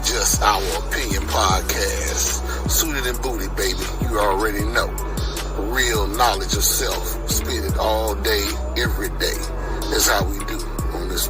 Just Our Opinion podcast. Suited and booty, baby. You already know. Real knowledge of self. Spit it all day, every day. That's how we do on this.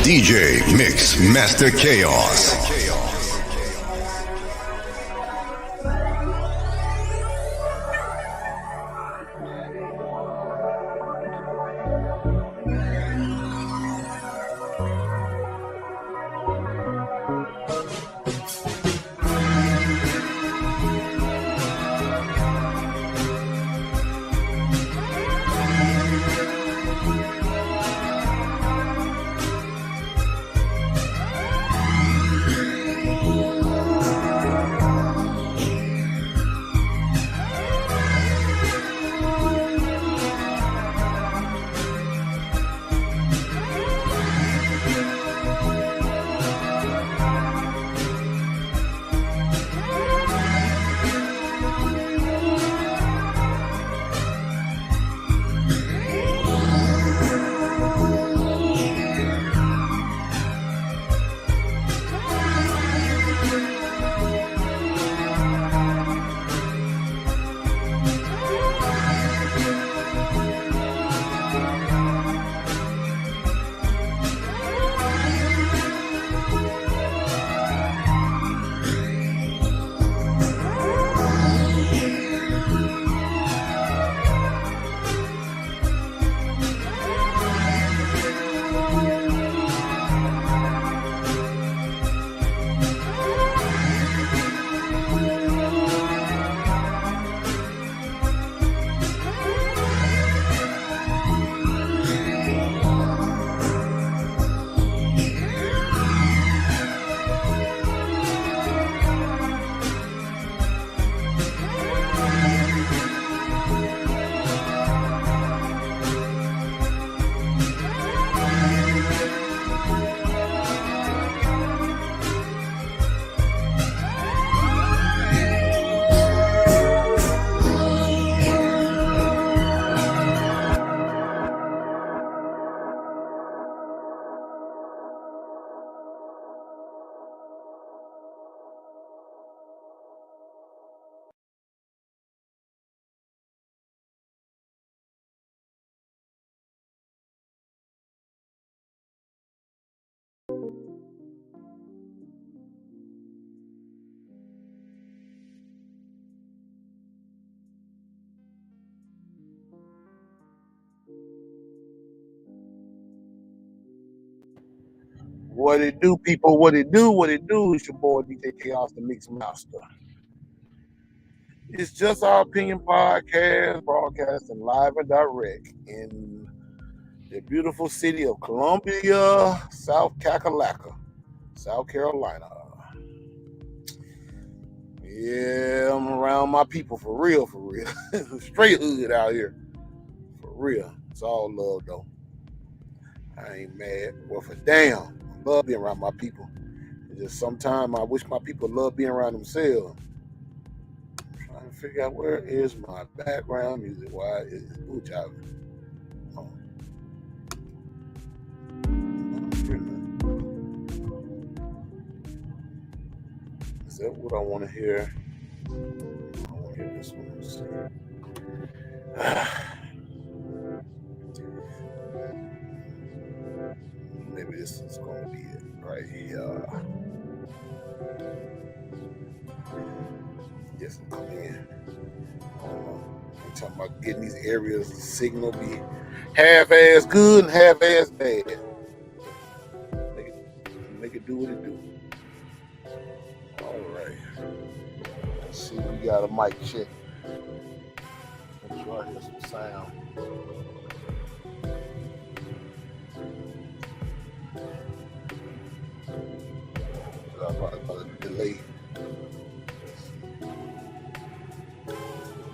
DJ Mix Master Chaos. What it do, people? What it do? What it do? It's your boy DJ Chaos, the Mix Master. It's just our opinion podcast, broadcasting live and direct in the beautiful city of Columbia, South Kakalaka, South Carolina. Yeah, I'm around my people for real, for real. Straight hood out here, for real. It's all love though. I ain't mad. Well, for damn, I love being around my people. It's just sometimes I wish my people love being around themselves. I'm trying to figure out where is my background music. Why is it? Ooh, child. Oh. Is that what I want to hear? I want to hear this one. Let's see. Maybe this is going to be it right here. Yes, come in. I'm talking about getting these areas, the signal be half-ass good and half-ass bad. Make it do what it do. All right. Let's see, we got a mic check. Make sure I hear some sound. About a delay.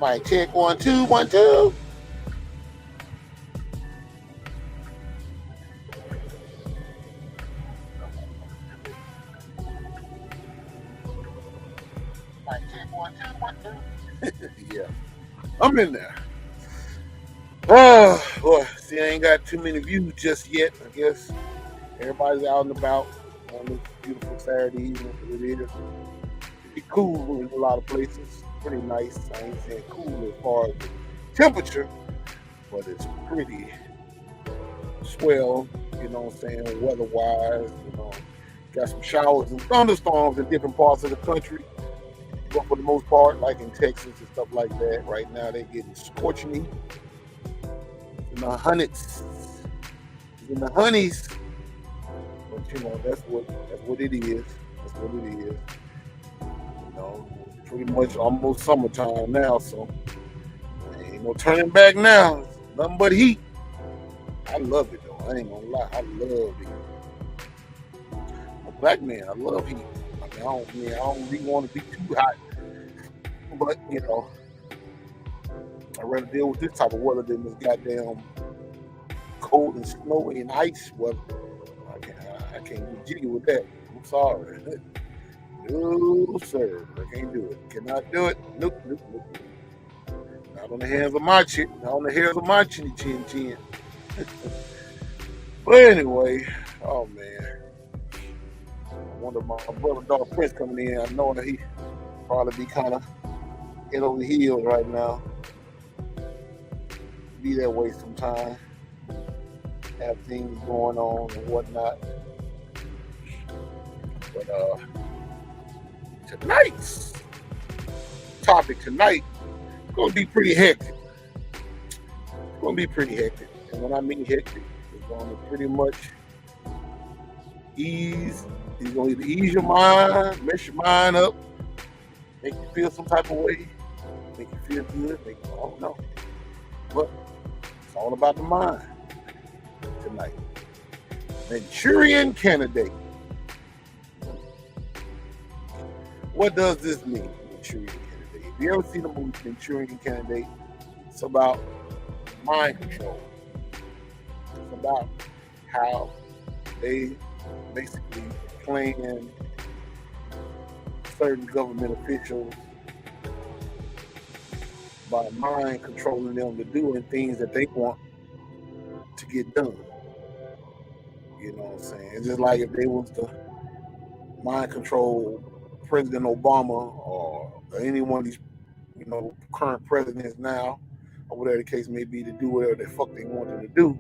Mic check 1 2 1 2. Mic check 1 2 1 2. Yeah, I'm in there. Oh boy, see, I ain't got too many views just yet. I guess everybody's out and about on this beautiful Saturday evening. It is pretty cool in a lot of places. Pretty nice. I ain't saying cool as far as the temperature, but it's pretty swell, you know what I'm saying, weather-wise. You know, got some showers and thunderstorms in different parts of the country. But for the most part, like in Texas and stuff like that, right now they're getting scorching heat. In the hundreds, in the honeys. But you know, that's what it is. That's what it is. You know, pretty much almost summertime now, so ain't no turning back now. It's nothing but heat. I love it though. I ain't gonna lie. I love it. I'm a black man. I love heat. I don't really want to be too hot. But you know, I'd rather deal with this type of weather than this goddamn cold and snowy and ice weather. I can't be jiggy with that. I'm sorry. No, sir. I can't do it. Cannot do it. Nope. Not on the hands of my chin. Not on the hairs of my chin. But anyway, oh man. I wonder my brother daughter Prince coming in. I know that he probably be kind of head over heels right now. Be that way sometime. Have things going on and whatnot. But tonight's topic tonight is going to be pretty hectic. It's going to be pretty hectic. And when I mean hectic, it's going to pretty much ease. It's going to ease your mind, mess your mind up, make you feel some type of way, make you feel good, I don't know. But it's all about the mind tonight. Manchurian candidate. What does this mean, Manchurian candidate? If you ever seen the movie Manchurian Candidate, it's about mind control. It's about how they basically plan certain government officials by mind controlling them to doing things that they want to get done. You know what I'm saying? It's just like if they was to mind control President Obama or any one of these, you know, current presidents now, or whatever the case may be, to do whatever the fuck they want them to do.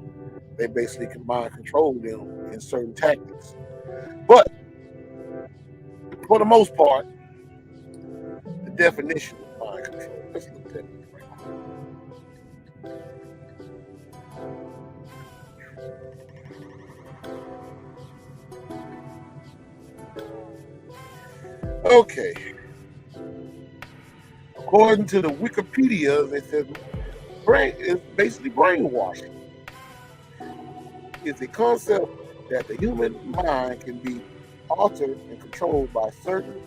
They basically can mind control them in certain tactics. But for the most part, the definition of mind control. Let's look at it right now. Okay. According to the Wikipedia, they said brain is basically brainwashing. It's a concept that the human mind can be altered and controlled by certain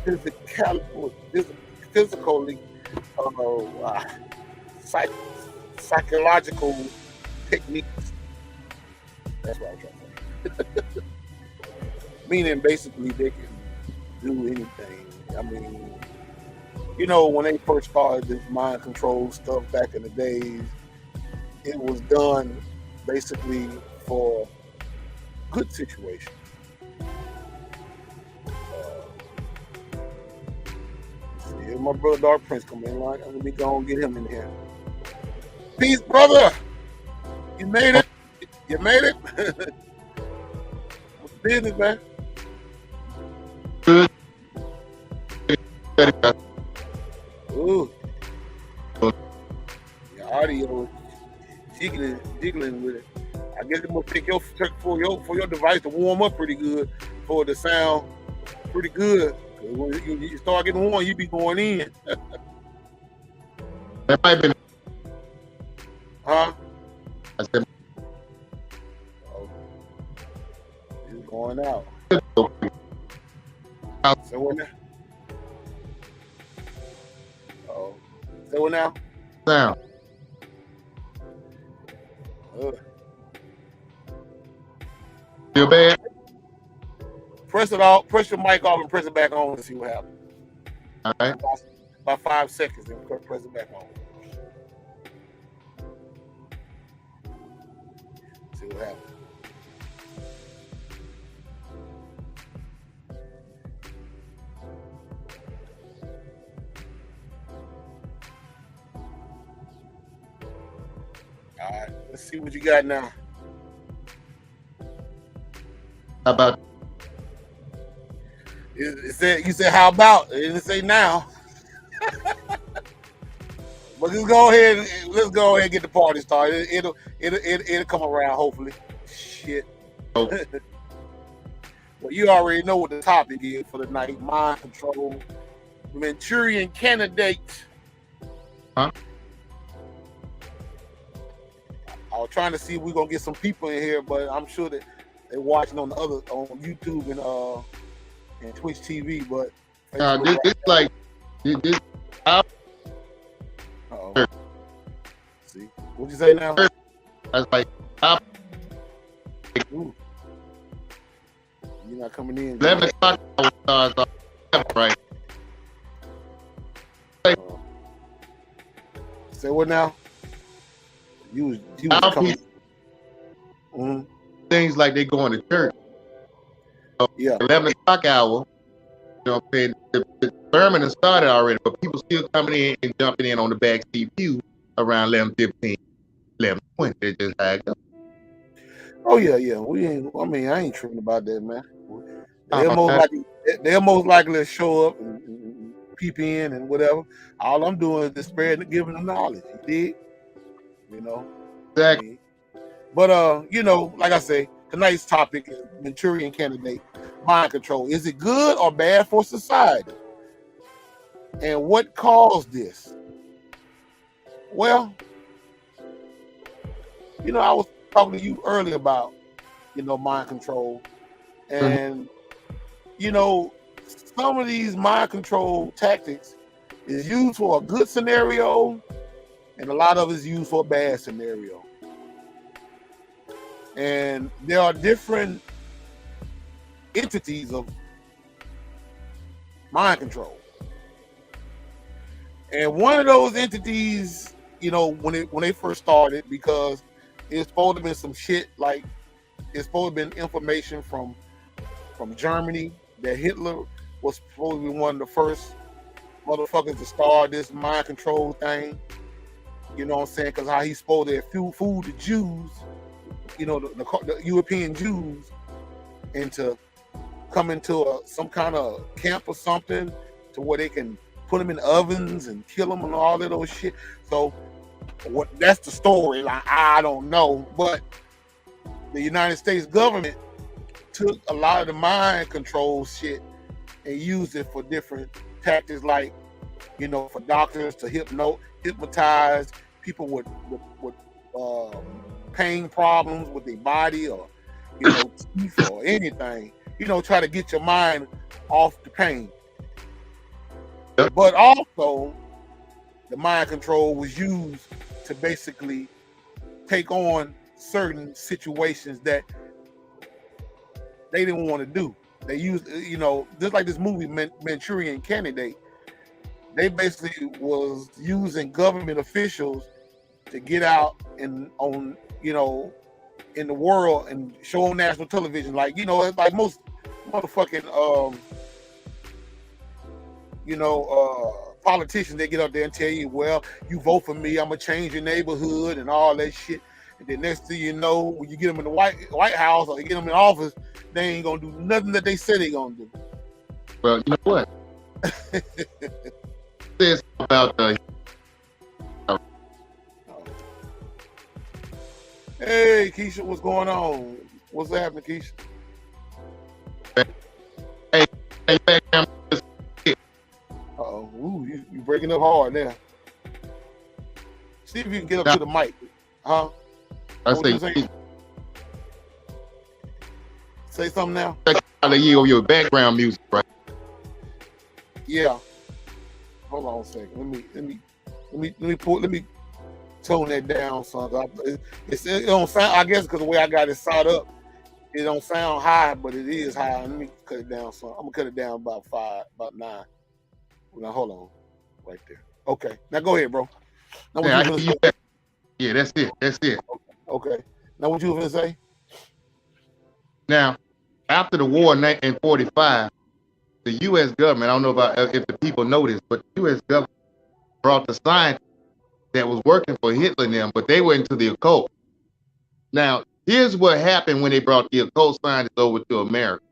physically psychological techniques. That's what I'm trying to say. Meaning, basically, they can do anything. I mean, you know, when they first started this mind control stuff back in the days, it was done basically for good situations. See, my brother Dark Prince come in line. Let me go and get him in here. Peace, brother. You made it. You made it. What's the business, man? Good. Ooh. Your audio jiggling with it. I guess it must take for your device to warm up pretty good for it to sound pretty good. When you start getting warm, you be going in. That might have been. Huh? I said. Oh. It's going out. Say what now? Oh. Say what now? Sound. Feel bad? Press it off, press your mic off and press it back on and see what happens. All right. About 5 seconds and press it back on. See what happens. All right, let's see what you got now. How about? You said how about? It didn't say now. But let's go ahead and get the party started. It'll come around hopefully. Shit. Oh. Well, you already know what the topic is for the night: mind control, Manchurian candidate. Huh? I was trying to see if we're gonna get some people in here, but I'm sure that they're watching on YouTube and Twitch TV. But This like this. Uh-oh. See, what'd you say now? I was like, Ooh. You're not coming in. 11 o'clock starts off, right? Say what now? You was coming. Mm-hmm. Things like they going to church. Yeah. 11 o'clock hour. You know what I'm saying? The sermon has started already, but people still coming in and jumping in on the backseat pew around 11:15, 11:20. They just how it goes. Oh yeah. I ain't tripping about that, man. They're most likely to show up and peep in and whatever. All I'm doing is just spreading, giving them knowledge. You dig? You know. Exactly. But you know, like I say, tonight's topic is Manchurian candidate, mind control. Is it good or bad for society? And what caused this? Well, you know, I was talking to you earlier about, you know, mind control. And, you know, some of these mind control tactics is used for a good scenario, and a lot of it is used for a bad scenario. And there are different entities of mind control. And one of those entities, you know, when they first started, because it's supposed to have been some shit, like it's supposed to have been information from Germany that Hitler was supposed to be one of the first motherfuckers to start this mind control thing. You know what I'm saying? Because how he's supposed to fool the Jews, you know, the European Jews into coming to some kind of camp or something to where they can put them in ovens and kill them and all that those shit. So that's the story. Like, I don't know, but the United States government took a lot of the mind control shit and used it for different tactics, like, for doctors to hypnotize people with pain problems with their body, or teeth or anything. Try to get your mind off the pain. But also, the mind control was used to basically take on certain situations that they didn't want to do. They used, just like this movie Manchurian Candidate. They basically was using government officials to get out in the world and show on national television, like like most motherfucking politicians. They get up there and tell you, well, you vote for me, I'm gonna change your neighborhood and all that shit. And then next thing you know, when you get them in the White House or you get them in office, they ain't gonna do nothing that they said they gonna do. Well, you know what? This about Hey, Keisha, what's going on? What's happening, Keisha? Hey, back down. Ooh, you breaking up hard there. See if you can get up to the mic. Huh? I say something now. Your background music, right? Yeah. Hold on a second. Let me tone that down, son. It don't sound. I guess because the way I got it set up, it don't sound high, but it is high. Let me cut it down, son. I'm gonna cut it down about 9. Now hold on, right there. Okay. Now go ahead, bro. Now what you gonna say? Yeah, that's it. Okay. Now what you gonna say? Now, after the war in 1945, the U.S. government, I don't know if the people know this, but the U.S. government brought the scientists that was working for Hitler and them, but they were into the occult. Now, here's what happened when they brought the occult scientists over to America.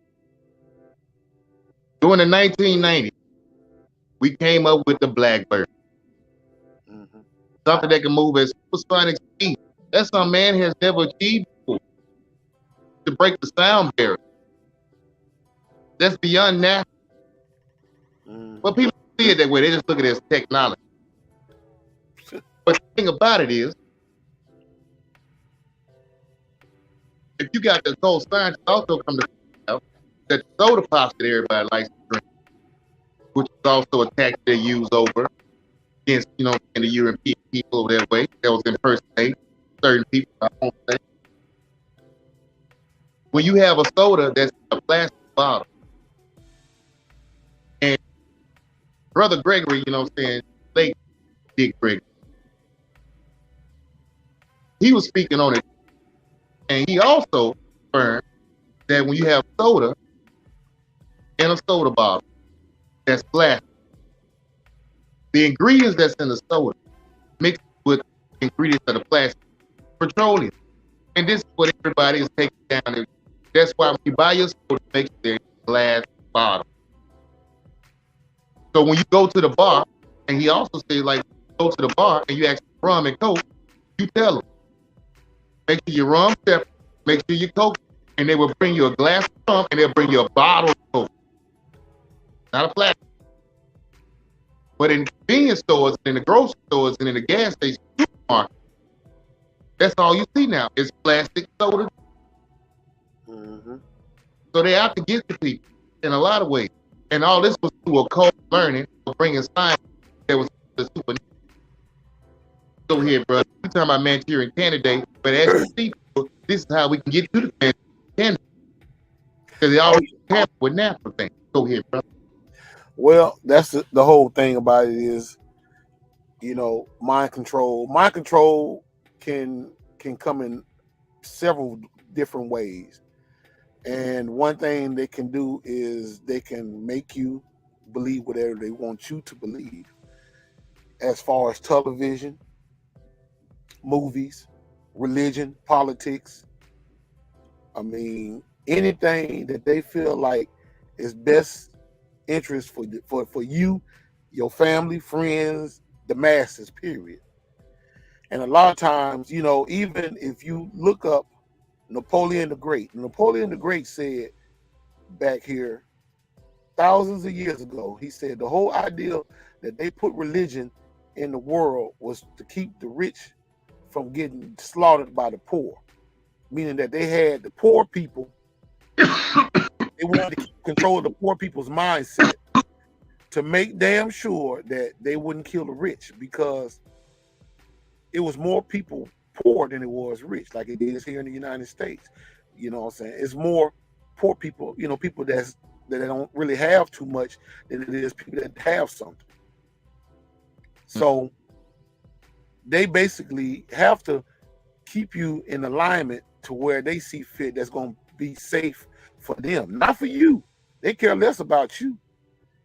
During the 1990s, we came up with the Blackbird. Mm-hmm. Something that can move at supersonic speed. That's something man has never achieved before. To break the sound barrier. That's beyond natural. Mm-hmm. But people see it that way. They just look at it as technology. But the thing about it is, if you got the occult science, also come to find out that the soda pops that everybody likes to drink, which is also a tactic they use over against, in the European people that way. That was impersonating certain people, I won't say. When you have a soda that's a plastic bottle, and Brother Gregory, late Dick Gregory, he was speaking on it, and he also confirmed that when you have soda in a soda bottle that's plastic, the ingredients that's in the soda mixed with ingredients that are plastic, petroleum. And this is what everybody is taking down. That's why when you buy your soda, make sure it's a glass bottle. So when you go to the bar, and he also says, like, go to the bar and you ask for rum and Coke, you tell them, make sure your rum separate, make sure your Coke, and they will bring you a glass of rum and they'll bring you a bottle of Coke. Not a plastic. But in convenience stores, in the grocery stores, and in the gas station supermarket, that's all you see now is plastic soda. Mm-hmm. So they have to get to people in a lot of ways. And all this was through occult learning, bringing science that was the super. Go ahead, brother. You're talking about Manchurian Candidate, but as you see, this is how we can get to the Manchurian Candidate. Because they always have with natural things. Go ahead, brother. Well, that's the whole thing about it is, mind control. Mind control can come in several different ways. And one thing they can do is they can make you believe whatever they want you to believe. As far as television, movies, religion, politics. I mean, anything that they feel like is best interest for you, your family, friends, the masses, period. And a lot of times, even if you look up Napoleon the Great said back here thousands of years ago, he said the whole idea that they put religion in the world was to keep the rich from getting slaughtered by the poor, meaning that they had the poor people, they wanted to keep control of the poor people's mindset to make damn sure that they wouldn't kill the rich, because it was more people poor than it was rich, like it is here in the United States. You know what I'm saying? It's more poor people, people that don't really have too much than it is people that have something. So they basically have to keep you in alignment to where they see fit that's going to be safe for them, not for you. They care less about you.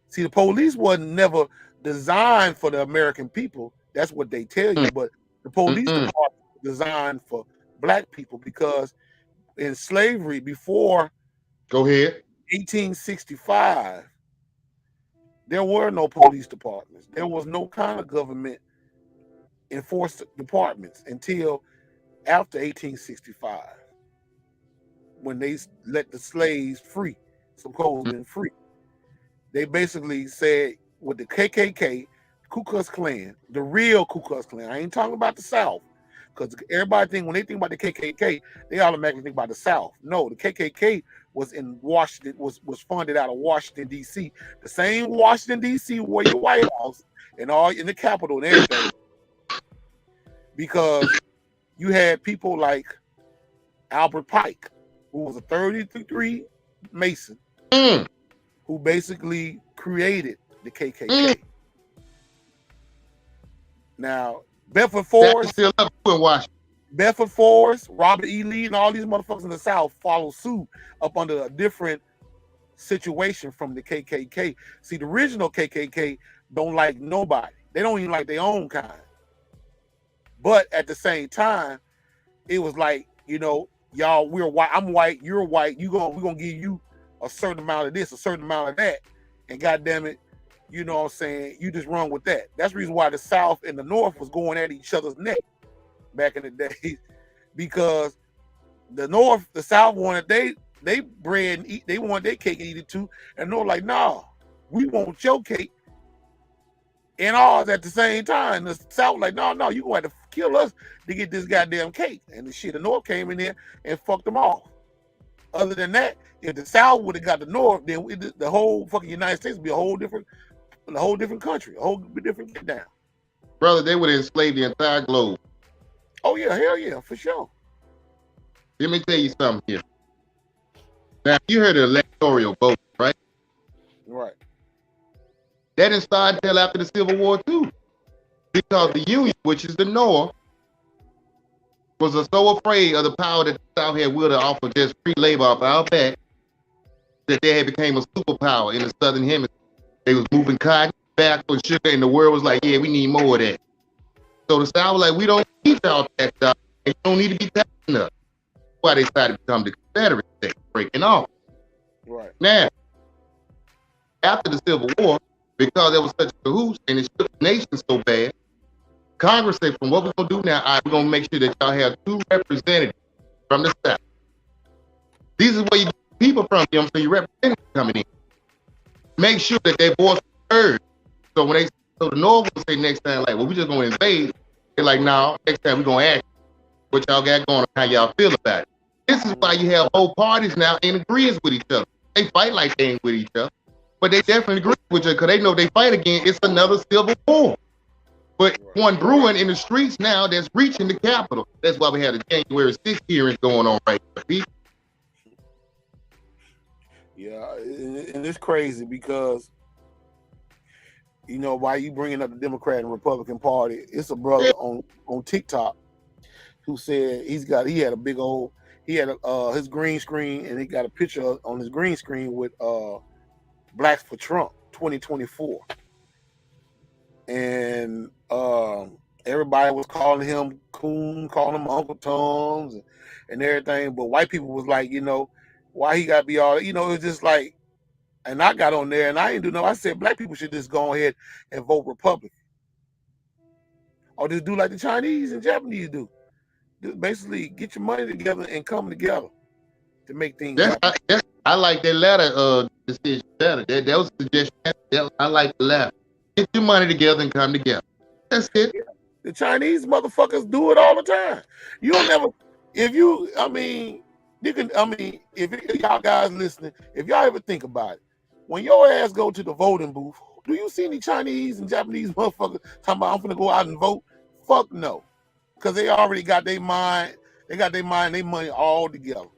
See, the police wasn't never designed for the American people. That's what they tell you. But the police department was designed for black people, because in slavery before Go ahead. 1865, there were no police departments. There was no kind of government enforced departments until after 1865, when they let the slaves free, supposed been free. They basically said with the KKK, Ku Klux Klan, the real Ku Klux Klan. I ain't talking about the South, because everybody think when they think about the KKK, they automatically think about the South. No, the KKK was in Washington, was funded out of Washington D.C. The same Washington D.C. where your White House and all in the Capitol and everything, because you had people like Albert Pike, who was a 33 Mason, who basically created the KKK. Now, Bedford Forrest, still up in Washington. Bedford Forrest, Robert E. Lee, and all these motherfuckers in the South follow suit up under a different situation from the KKK. See, the original KKK don't like nobody. They don't even like their own kind. But at the same time, it was like, y'all, we're white, I'm white, you're white, we're gonna give you a certain amount of this, a certain amount of that, and goddamn it, you know what I'm saying, you just run with that. That's the reason why the South and the North was going at each other's neck back in the day, because the South wanted they bread and eat, they wanted their cake and eat it too, and they're like, nah, we want your cake and ours at the same time. The South like, no, you gonna have to kill us to get this goddamn cake. And the North came in there and fucked them off. Other than that, if the South would have got the North, then the whole fucking United States would be a whole different country, a whole different get down. Brother, they would enslave the entire globe. Oh yeah, hell yeah, for sure. Let me tell you something here. Now, you heard of electoral vote, right? Right. That didn't start until after the Civil War too, because the Union, which is the North, was so afraid of the power that the South had wielded off of just free labor off our back, that they had became a superpower in the Southern Hemisphere. They was moving cotton, tobacco, and sugar, and the world was like, yeah, we need more of that. So the South was like, we don't need y'all tax dollars, and you don't need to be taxing us. That's why they decided to become the Confederate States, breaking off. Right. Now, after the Civil War, because there was such a cahoots and it shook the nation so bad, Congress said, from what we're going to do now, we're going to make sure that y'all have 2 representatives from the South. These is where you get people from, you know what I'm saying, your representatives coming in. Make sure that their voice is heard. So when so the North will say next time, like, well, we just going to invade. They're like, no, next time we're going to ask what y'all got going on, how y'all feel about it. This is why you have both parties now in agreement with each other. They fight like they ain't with each other, but they definitely agree with each other because they know if they fight again, it's another civil war. But one brewing in the streets now that's reaching the Capitol. That's why we had the January 6th hearings going on right now. Yeah, and it's crazy because, why you bringing up the Democrat and Republican Party, it's a brother on TikTok who said he had a big old, his green screen, and he got a picture on his green screen with Blacks for Trump 2024. And everybody was calling him Coon, calling him Uncle Tom's and everything. But white people was like, why he got to be all, it was just like, and I got on there and I didn't do no. I said black people should just go ahead and vote Republican, or just do like the Chinese and Japanese do. Just basically get your money together and come together to make things happen. I like that latter decision better. That was a suggestion. I like the latter. Get your money together and come together. That's it. Yeah. The Chinese motherfuckers do it all the time. You don't never, if you can, if y'all guys listening, if y'all ever think about it, when your ass go to the voting booth, do you see any Chinese and Japanese motherfuckers talking about I'm gonna go out and vote? Fuck no. Because they already got their mind, their money all together.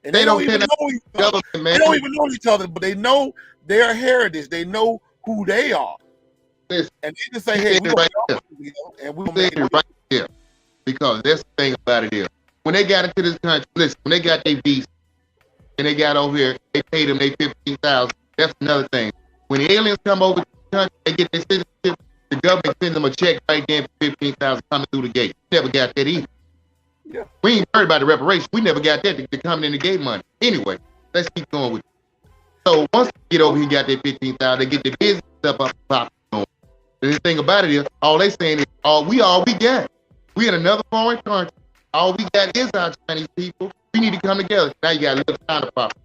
And they don't even know each other. They don't even know each other, but they know their heritage. They know who they are. And they just say, hey, we're going to make it right here. Because that's the thing about it is, when they got into this country, listen, when they got their visa and they got over here, they paid them their $15,000. That's another thing. When the aliens come over to the country, they get their citizenship, the government sends them a check right then for $15,000 coming through the gate. Never got that either. Yeah. We ain't worried about the reparations. We never got that to coming in the gate money. Anyway, let's keep going with it. So once they get over here and got their $15,000, they get their business up pop. The thing about it is, all they saying is, all we got. We in another foreign country. All we got is our Chinese people. We need to come together. Now you got a little China popping.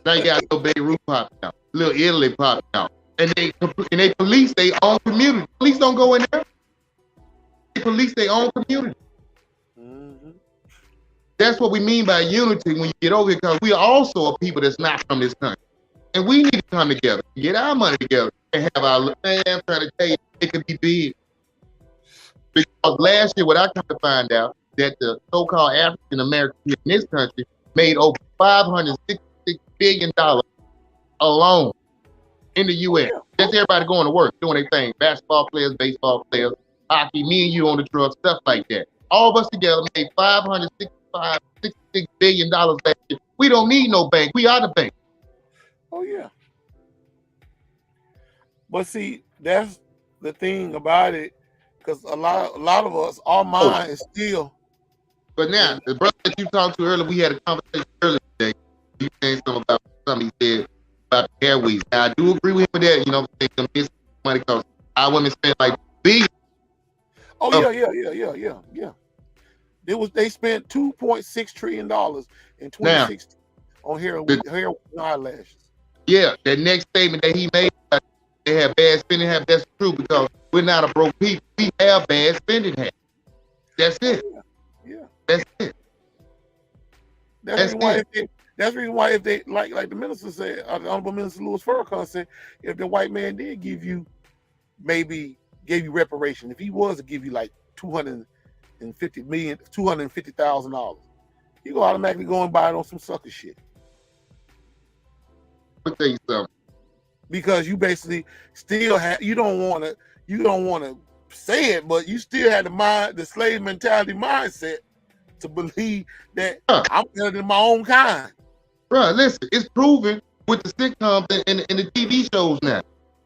Now you got a little Beirut popping out, little Italy popping out, and they police their own community. Police don't go in there. They police their own community. Mm-hmm. That's what we mean by unity when you get over here, because we are also a people that's not from this country, and we need to come together, get our money together. And have our man, I'm trying to tell you, it could be big. Because last year, what I come to find out, that the so-called African Americans in this country made over $566 billion alone in the U.S. That's everybody going to work, doing their thing. Basketball players, baseball players, hockey, me and you on the truck, stuff like that. All of us together made $566 billion last year. We don't need no bank. We are the bank. Oh, yeah. But see, that's the thing about it, because a lot of us, our mind is still. But now, the brother that you talked to earlier, we had a conversation earlier today. You saying something about something he said about the airways. Now, I do agree with him with that. You know, them missing money because our women spend like billions. Oh yeah. They spent $2.6 trillion in 2016 on hair and eyelashes. Yeah, that next statement that he made. They have bad spending habits. That's true because we're not a broke people. We have bad spending habits. That's it. Yeah. That's it. That's the reason why if they like the minister said, the Honorable Minister Louis Farrakhan said, if the white man did gave you reparation, if he was to give you like $250,000, you go automatically go and buy it on some sucker shit. Let me tell you something. Because you basically still have, you don't want to say it, but you still had the slave mentality mindset to believe that I'm better than my own kind. Bro, listen, it's proven with the sitcoms and the TV shows now.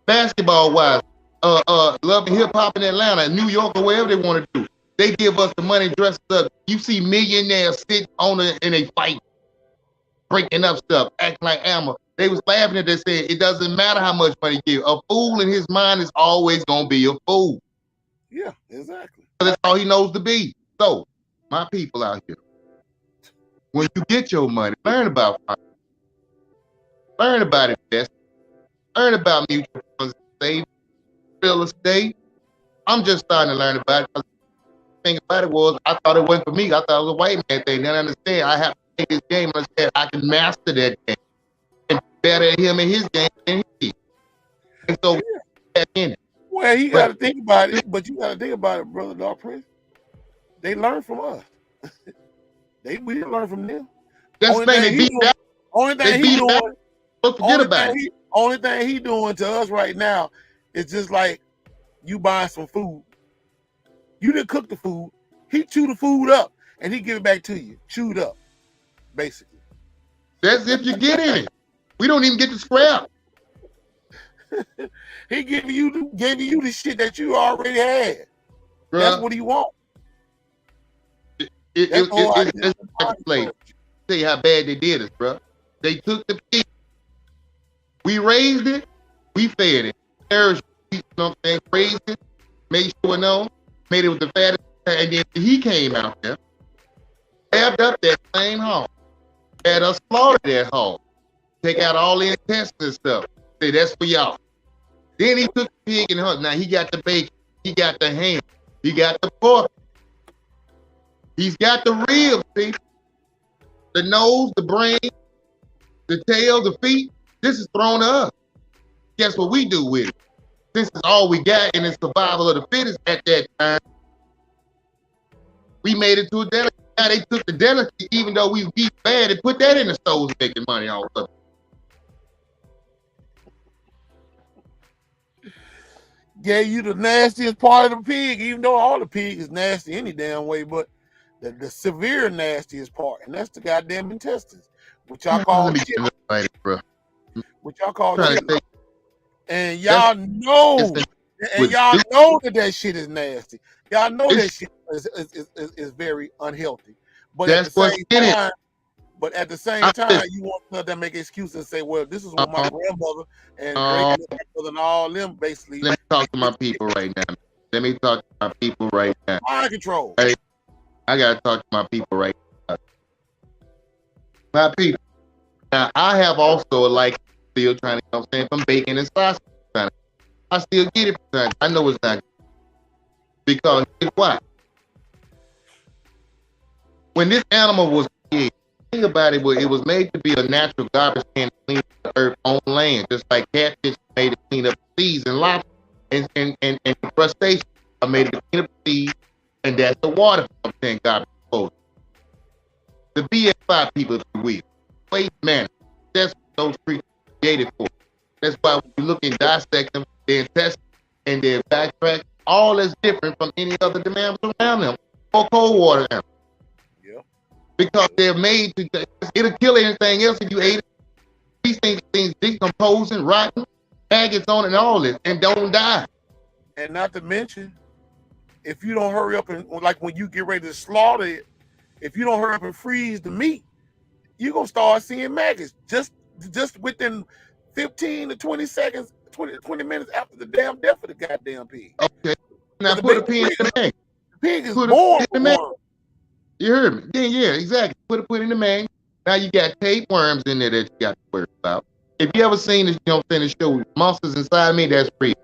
Basketball wise, Love and Hip Hop in Atlanta, New York, or wherever they want to do. They give us the money, dressed up. You see millionaires sit in a fight, breaking up stuff, acting like Emma. They was laughing at that, saying it doesn't matter how much money you give. A fool in his mind is always gonna be a fool. Yeah, exactly. That's all he knows to be. So, my people out here, when you get your money, learn about finance. Learn about investing. Learn about mutual funds, saving, real estate. I'm just starting to learn about it. The thing about it was, I thought it wasn't for me. I thought it was a white man thing. Then I understand I have to take this game and understand I can master that game. Better at him in his game than he is. And so in it. Well, you got to think about it, but you got to think about it, Brother Dark Prince. They learned from us. We didn't learn from them. That's the thing, they beat that. Only thing he doing, forget about it. Only thing he doing to us right now is just like you buying some food. You didn't cook the food. He chew the food up and he give it back to you, chewed up, basically. That's if you get in it. We don't even get to scrap. He gave you the shit that you already had. Bruh. That's what he want. It's like a slave. Tell you how bad they did us, bro. They took the pig. We raised it. We fed it. Nourished it, you know what I'm saying? Raised it. Made sure no. Made it with the fattest. And then he came out there. Grabbed up that same hog. Had us slaughter that hog. Take out all the intestines and stuff. Say, that's for y'all. Then he took the pig and hunt. Now he got the bacon. He got the ham. He got the pork. He's got the ribs, see? The nose, the brain, the tail, the feet. This is thrown to us. Guess what we do with it? This is all we got, and it's survival of the fittest at that time. We made it to a delicacy. Now they took the delicacy, even though we eat bad, and put that in the stores making money off of it. Gave you the nastiest part of the pig, even though all the pig is nasty any damn way, but the severe nastiest part, and that's the goddamn intestines, which y'all call chitlins. Which y'all call chitlins. And y'all know, that shit is nasty. Y'all know that shit is very unhealthy. But that's at the same time, you want to make excuses and say, well, this is what my grandmother and great-grandmother and all them basically. Let me talk to my people right now. Mind control. Hey, I got to talk to my people right now. My people. Now, I have also still trying to, you know what I'm saying, from bacon and sausage. I still get it. I know it's not good. Because guess what? When this animal was created, think about it, it was made to be a natural garbage can to clean up the earth on land, just like catfish made to clean up seas and lobster and crustaceans are made to clean up seas, and that's the water from garbage disposal. The BS5 people, if you will, waste management. That's what those creatures were created for. That's why when you look and dissect them, their intestines and their backtrack, all is different from any other mammals around them or cold water animals. Yeah. Because they're made to, it'll kill anything else if you ate it. These things decomposing, rotten, maggots on it and all this, and don't die. And not to mention, if you don't hurry up and, like when you get ready to slaughter it, if you don't hurry up and freeze the meat, you're going to start seeing maggots just within 15 to 20 seconds, 20 minutes after the damn death of the goddamn pig. Okay. Now put a pin in the mag. The pig is born with worms. You heard me? Yeah, exactly. Put in the mag. Now you got tapeworms in there that you got to worry about. If you ever seen this, you know what I'm saying, the show Monsters Inside Me, that's real.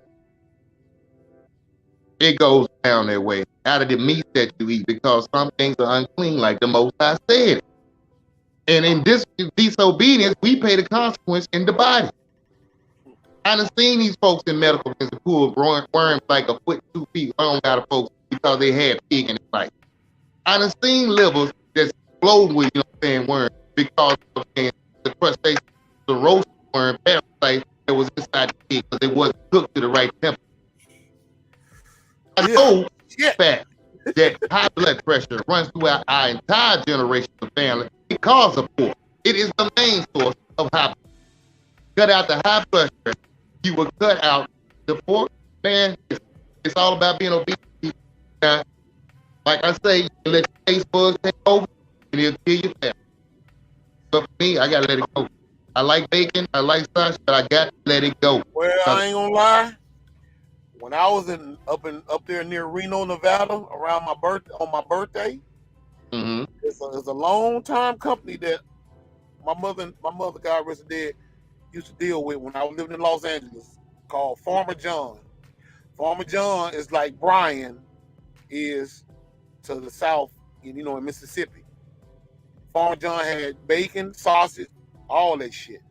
It goes down that way out of the meat that you eat because some things are unclean, like the Most High said. And in this disobedience, we pay the consequence in the body. I done seen these folks in medical business who are worms like a foot, 2 feet long out of folks because they had pig in their life. I done seen livers that's exploding with, you know what I'm saying, worms because of the crustacean, the roast worm parasite that was inside the pig because it wasn't cooked to the right temperature. I know fact that high blood pressure runs throughout our entire generation of family because of pork. It is the main source of high blood. Cut out the high blood pressure, you will cut out the pork. Man, it's all about being obedient. Now, like I say, you let your taste buds take over and it'll kill your family. But for me, I gotta let it go. I like bacon, I like sausage, but I got to let it go. Well, I ain't gonna lie. When I was up there near Reno, Nevada, around my birthday, it's a long time company that my mother, God rest her dead, used to deal with when I was living in Los Angeles, called Farmer John. Farmer John is like Brian is to the south, in Mississippi. Farmer John had bacon, sausage, all that shit.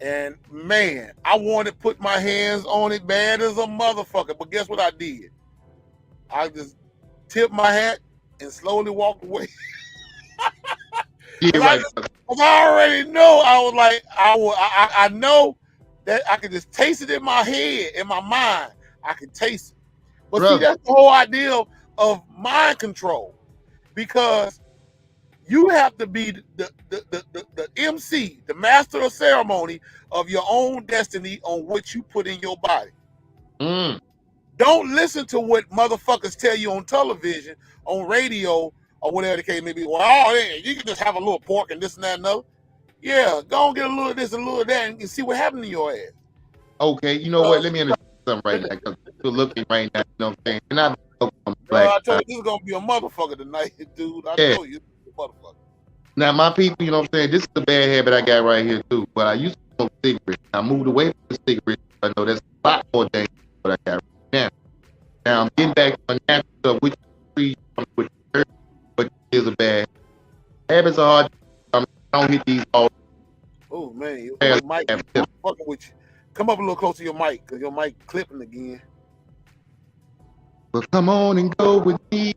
And man, I wanted to put my hands on it bad as a motherfucker. But guess what I did? I just tipped my hat and slowly walked away. Yeah, right. I already know. I was like, I know that I can just taste it in my head, in my mind. I can taste it. But see, that's the whole idea of mind control. Because you have to be the MC, the master of ceremony of your own destiny on what you put in your body. Don't listen to what motherfuckers tell you on television, on radio, or whatever the case may be. Well, you can just have a little pork and this and that and other. Yeah, go and get a little of this, a little of that, and see what happened to your ass. Okay, you know what? Let me understand something right now, because you're looking right now, you know what I'm saying? And I'm black. I told you this is gonna be a motherfucker tonight, dude. I Yeah. told you, a motherfucker. Now, my people, you know what I'm saying? This is the bad habit I got right here, too. But I used to smoke cigarettes. I moved away from the cigarettes. I know that's a lot more dangerous than what I got right now. Now, I'm getting back to my natural stuff, which is free, which is but it is a bad habits are hard. I don't hit these all. Oh man, your Yeah. mic fucking with you. Come up a little closer to your mic, cause your mic clipping again. Well, come on and go with me.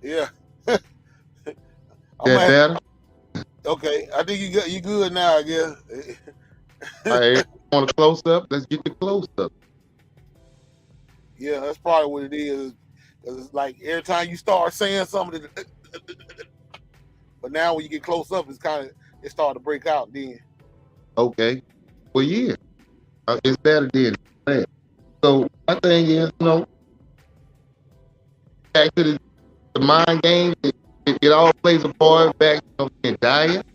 Yeah. That better? Okay, I think you good now, I guess. All right, want a close up? Let's get the close up. Yeah, that's probably what it is. Cause it's like every time you start saying something, but now when you get close up, it start to break out then. Okay. Well, yeah, it's better than bad. So my thing is, you know, back to the mind game. It all plays a part back, you know, in diet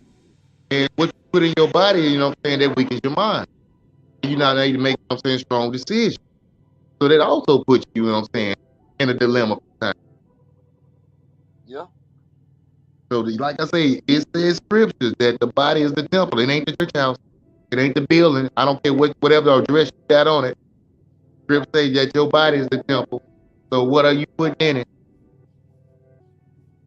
and what you put in your body. You know, what I'm saying, that weakens your mind. You're not able to make, you know what I'm saying, strong decisions. So that also puts you, you know what I'm saying, in a dilemma. Yeah. So, like I say, it says scriptures that the body is the temple. It ain't the church house. It ain't the building. I don't care whatever address you got on it. Scripture say that your body is the temple. So what are you putting in it?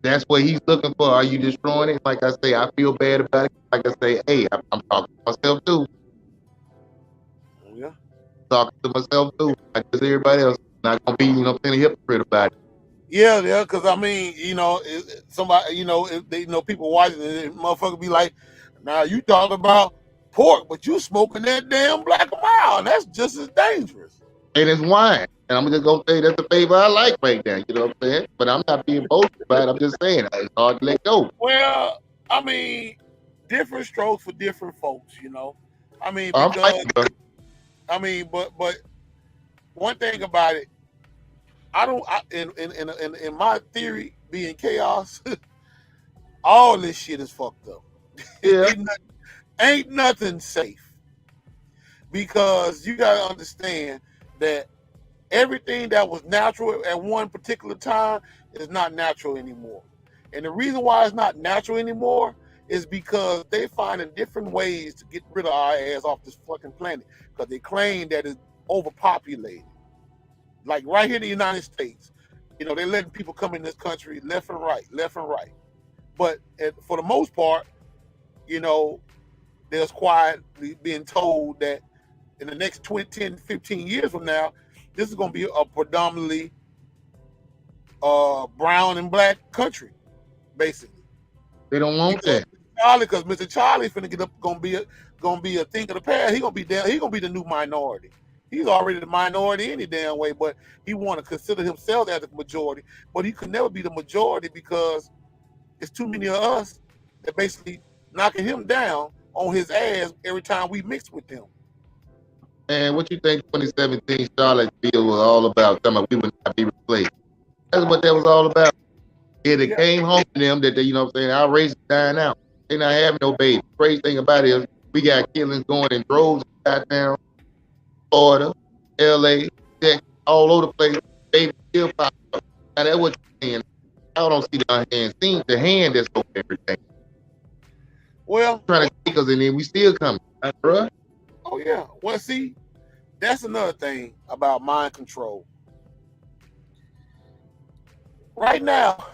That's what he's looking for. Are you destroying it? Like I say, I feel bad about it. Like I say, hey, I'm talking to myself too. Yeah. Talking to myself too. Like everybody else. Not gonna be, you know, a hypocrite about it. Yeah, because I mean, somebody, if they, people watching it, motherfucker be like, now you talking about pork, but you smoking that damn Black and Mild. That's just as dangerous. And it's wine. And I'm just gonna say that's the flavor I like right now. You know what I'm saying? But I'm not being boastful about it. I'm just saying it's hard to let go. Well, I mean, different strokes for different folks, you know. I mean, I'm because like, bro. but one thing about it, in my theory, being chaos, all this shit is fucked up. Yeah. ain't nothing safe, because you gotta understand that everything that was natural at one particular time is not natural anymore. And the reason why it's not natural anymore is because they finding different ways to get rid of our ass off this fucking planet, because they claim that it's overpopulated. Like right here in the United States, they're letting people come in this country left and right. But for the most part, there's quietly being told that in the next 20, 10, 15 years from now, this is going to be a predominantly brown and black country, basically. They don't want that. Because Mr. Charlie's finna get up, gonna be a thing of the past. He gonna be the new minority. He's already the minority any damn way, but he want to consider himself as a majority. But he could never be the majority, because it's too many of us that basically knocking him down on his ass every time we mix with them. And what you think 2017 Charlottesville was all about? Talking about we would not be replaced. That's what that was all about. It came home to them that they, you know what I'm saying, our race is dying out. They not having no baby. Crazy thing about it is we got killings going in droves down Florida, LA, Texas, all over the place. Baby still pop up. Now that's what you're saying. I don't see the hand. See the hand that's over everything. Well, trying to take us in there, we still coming, bruh. Oh yeah. Well, see, that's another thing about mind control. Right now,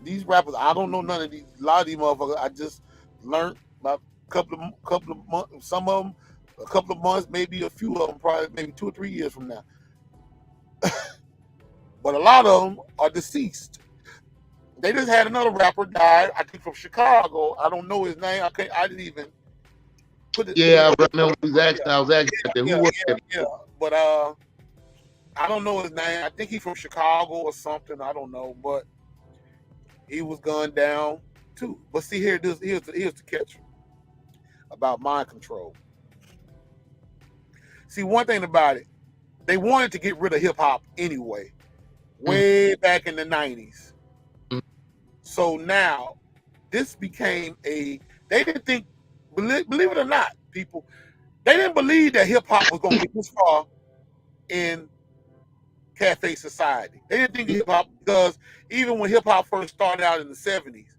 these rappers, I don't know none of these. A lot of these motherfuckers, I just learned about a couple of months. Some of them, a couple of months, maybe a few of them, probably maybe 2 or 3 years from now. But a lot of them are deceased. They just had another rapper die, I think from Chicago. I don't know his name. I didn't even put it. Yeah, I remember I was asking who was it? Yeah. But I don't know his name. I think he's from Chicago or something. I don't know, but he was gunned down too. But see, here's the catch about mind control. See, one thing about it, they wanted to get rid of hip hop anyway, way back in the 90s. So now this became they didn't think, believe it or not, people, they didn't believe that hip hop was gonna get this far in cafe society. They didn't think hip hop, because even when hip hop first started out in the 70s,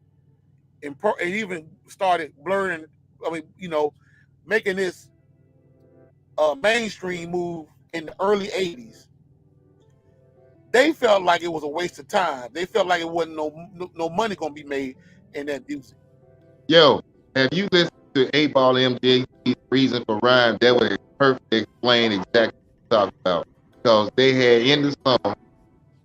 and even started blurring, making this mainstream move in the early 80s, they felt like it was a waste of time. They felt like it wasn't no money gonna be made in that music. Yo, have you listened to 8 Ball MJ's Reason for Rhyme? That would perfectly explain exactly what I'm talking about. Because they had in the song,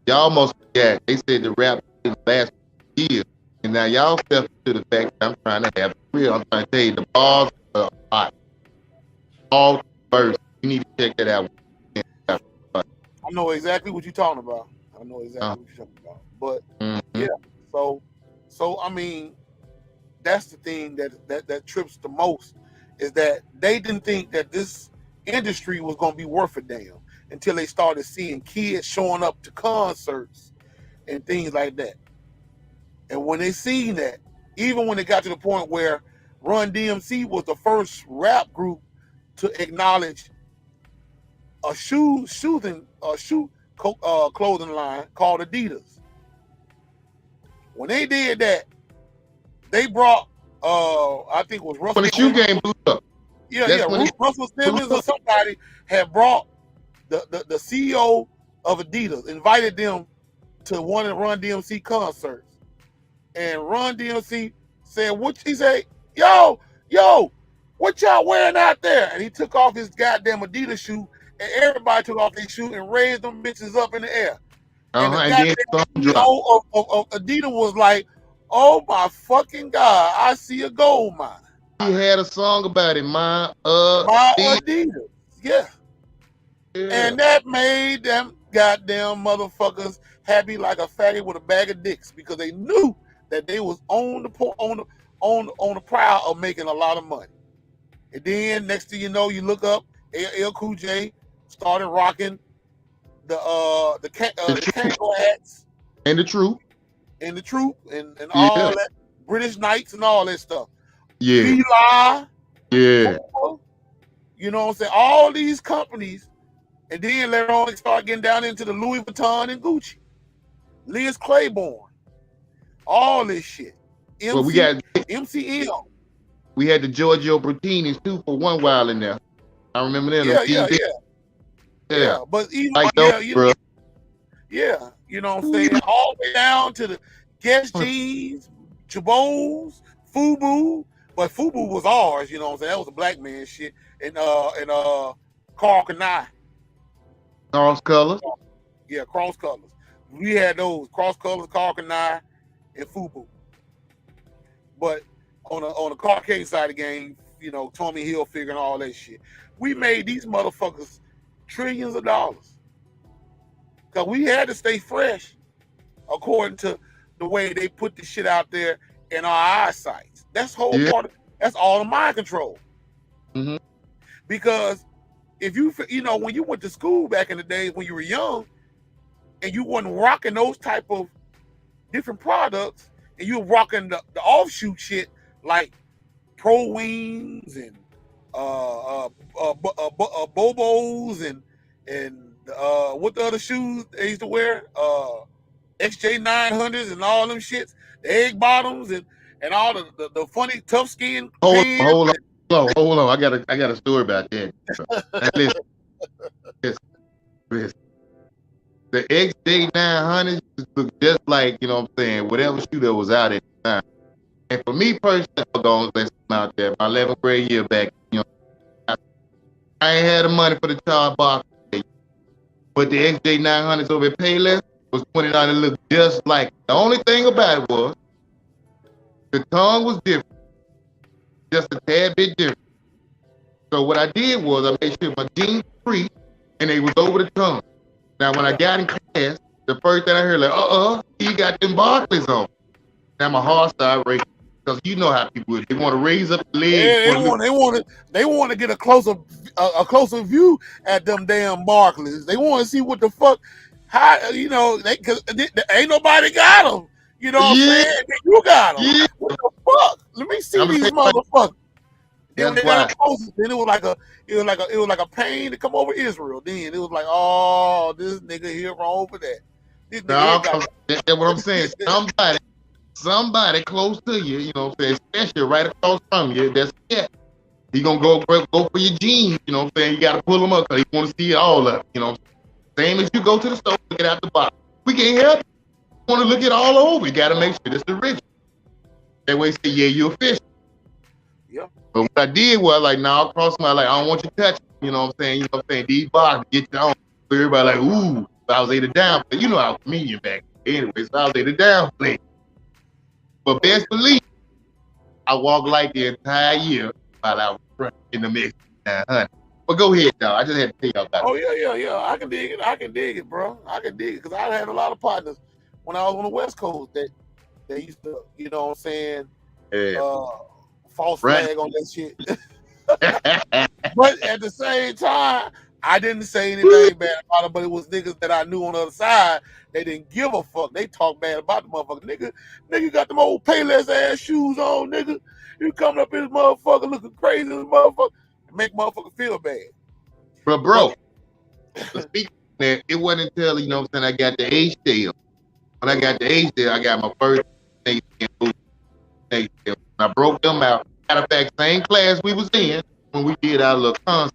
y'all almost forgot, they said the rap didn't last years. And now y'all fell to the fact that I'm trying to have it real. I'm trying to tell you, the bars are hot. All verse. You need to check that out. I know exactly what you're talking about. What you're talking about. But yeah, so I mean, that's the thing that trips the most, is that they didn't think that this industry was gonna be worth a damn until they started seeing kids showing up to concerts and things like that. And when they seen that, even when it got to the point where Run DMC was the first rap group to acknowledge a shoe clothing line called Adidas. When they did that, they brought I think it was Russell. When the shoe game blew up. Yeah. Russell Simmons or somebody had brought the CEO of Adidas, invited them to one of Run DMC concerts. And Run DMC said, he said, yo, what y'all wearing out there? And he took off his goddamn Adidas shoe, and everybody took off their shoe and raised them bitches up in the air. And the goddamn CEO of Adidas was like, oh my fucking God, I see a gold mine. He had a song about it, my Adidas. Yeah. And that made them goddamn motherfuckers happy like a faggot with a bag of dicks, because they knew that they was on the prowl of making a lot of money. And then next thing you know, you look up, LL Cool J started rocking the Kango hats and the troop and all that, British Knights and all that stuff. Yeah. Eli, yeah. You know what I'm saying? All these companies, and then later on they start getting down into the Louis Vuitton and Gucci, Liz Claiborne, all this shit. We got MCM. We had the Giorgio Brutinis too for one while in there. I remember them. Yeah. But even like yeah, you know what I'm saying? All the way down to the Guess Jeans, Jabos, Fubu. But Fubu was ours, you know what I'm saying? That was a black man shit. And Carl Kanai. Cross colors. Yeah, cross colors. We had those cross colors, Carl Kanai, and Fubu. But on the Caucasian side of the game, you know, Tommy Hilfiger and all that shit, we made these motherfuckers trillions of dollars. Because we had to stay fresh according to the way they put the shit out there in our eyesight. That's part of, that's all the mind control. Mm-hmm. Because if you know, when you went to school back in the days when you were young and you wasn't rocking those type of different products, and you were rocking the offshoot shit like Pro Wings and Bobos and what the other shoes they used to wear, XJ 900s and all them shits, the egg bottoms and all the funny tough skin. Hold on. I got a story about that. Listen. The XJ 900s look just like, you know what I'm saying, whatever shoe that was out at the time. And for me personally, I'm going to out there, my 11th grade year back, you know, I ain't had the money for the child box. But the XJ 900s over at Payless was $20 and looked just like it. The only thing about it was the tongue was different, just a tad bit different. So what I did was I made sure my jeans were free and they was over the tongue. Now when I got in class, the first thing I heard like, he got them Barclays on. Now my heart started racing because you know how people they want to raise up the legs. Yeah, they want to get a closer view at them damn Barclays. They want to see what the fuck, how, you know, cause ain't nobody got them. You know what I'm Yeah, saying? You got them. yeah. What the fuck? Let me see I'm gonna these tell you why. motherfuckers. Then when That's they got why. them close, then it was like a pain to come over Israel. Then it was like, oh, this nigga here wrong for that. This nigga here No, got 'cause that's what I'm saying. Somebody close to you, you know what I'm saying, especially right across from you, that's yeah. He gonna go for your jeans, you know what I'm saying? You gotta pull them up because he wanna see it all up, you know. Same as you go to the store, look it out the box. We can't help you. Want to look it all over. You gotta make sure it's the original. That way, say, yeah, you're official. yeah. But what I did was like, now across my like, I don't want you touching. You know what I'm saying? You know what I'm saying? These boxes get you on. So everybody like, ooh. So I was able to downplay. You know I was comedian back then anyway, so I was able to downplay. But best believe, I walked like the entire year while I was in the mix 900. But go ahead, dog. I just had to tell y'all about Oh yeah. I can dig it. I can dig it, bro. I can dig it because I had a lot of partners when I was on the West Coast that they used to, you know what I'm saying, it. false Right. flag on that shit. But at the same time, I didn't say anything bad about them, but it was niggas that I knew on the other side. They didn't give a fuck. They talk bad about the motherfucker. Nigga got them old Payless ass shoes on, nigga. You coming up in this motherfucker looking crazy, this motherfucker, make motherfucker feel bad. But bro, to speak on that, it wasn't until, you know what I'm saying, I got the age deal. When I got the age deal, I got my first boots. When I broke them out, matter of fact, same class we was in when we did our little concert.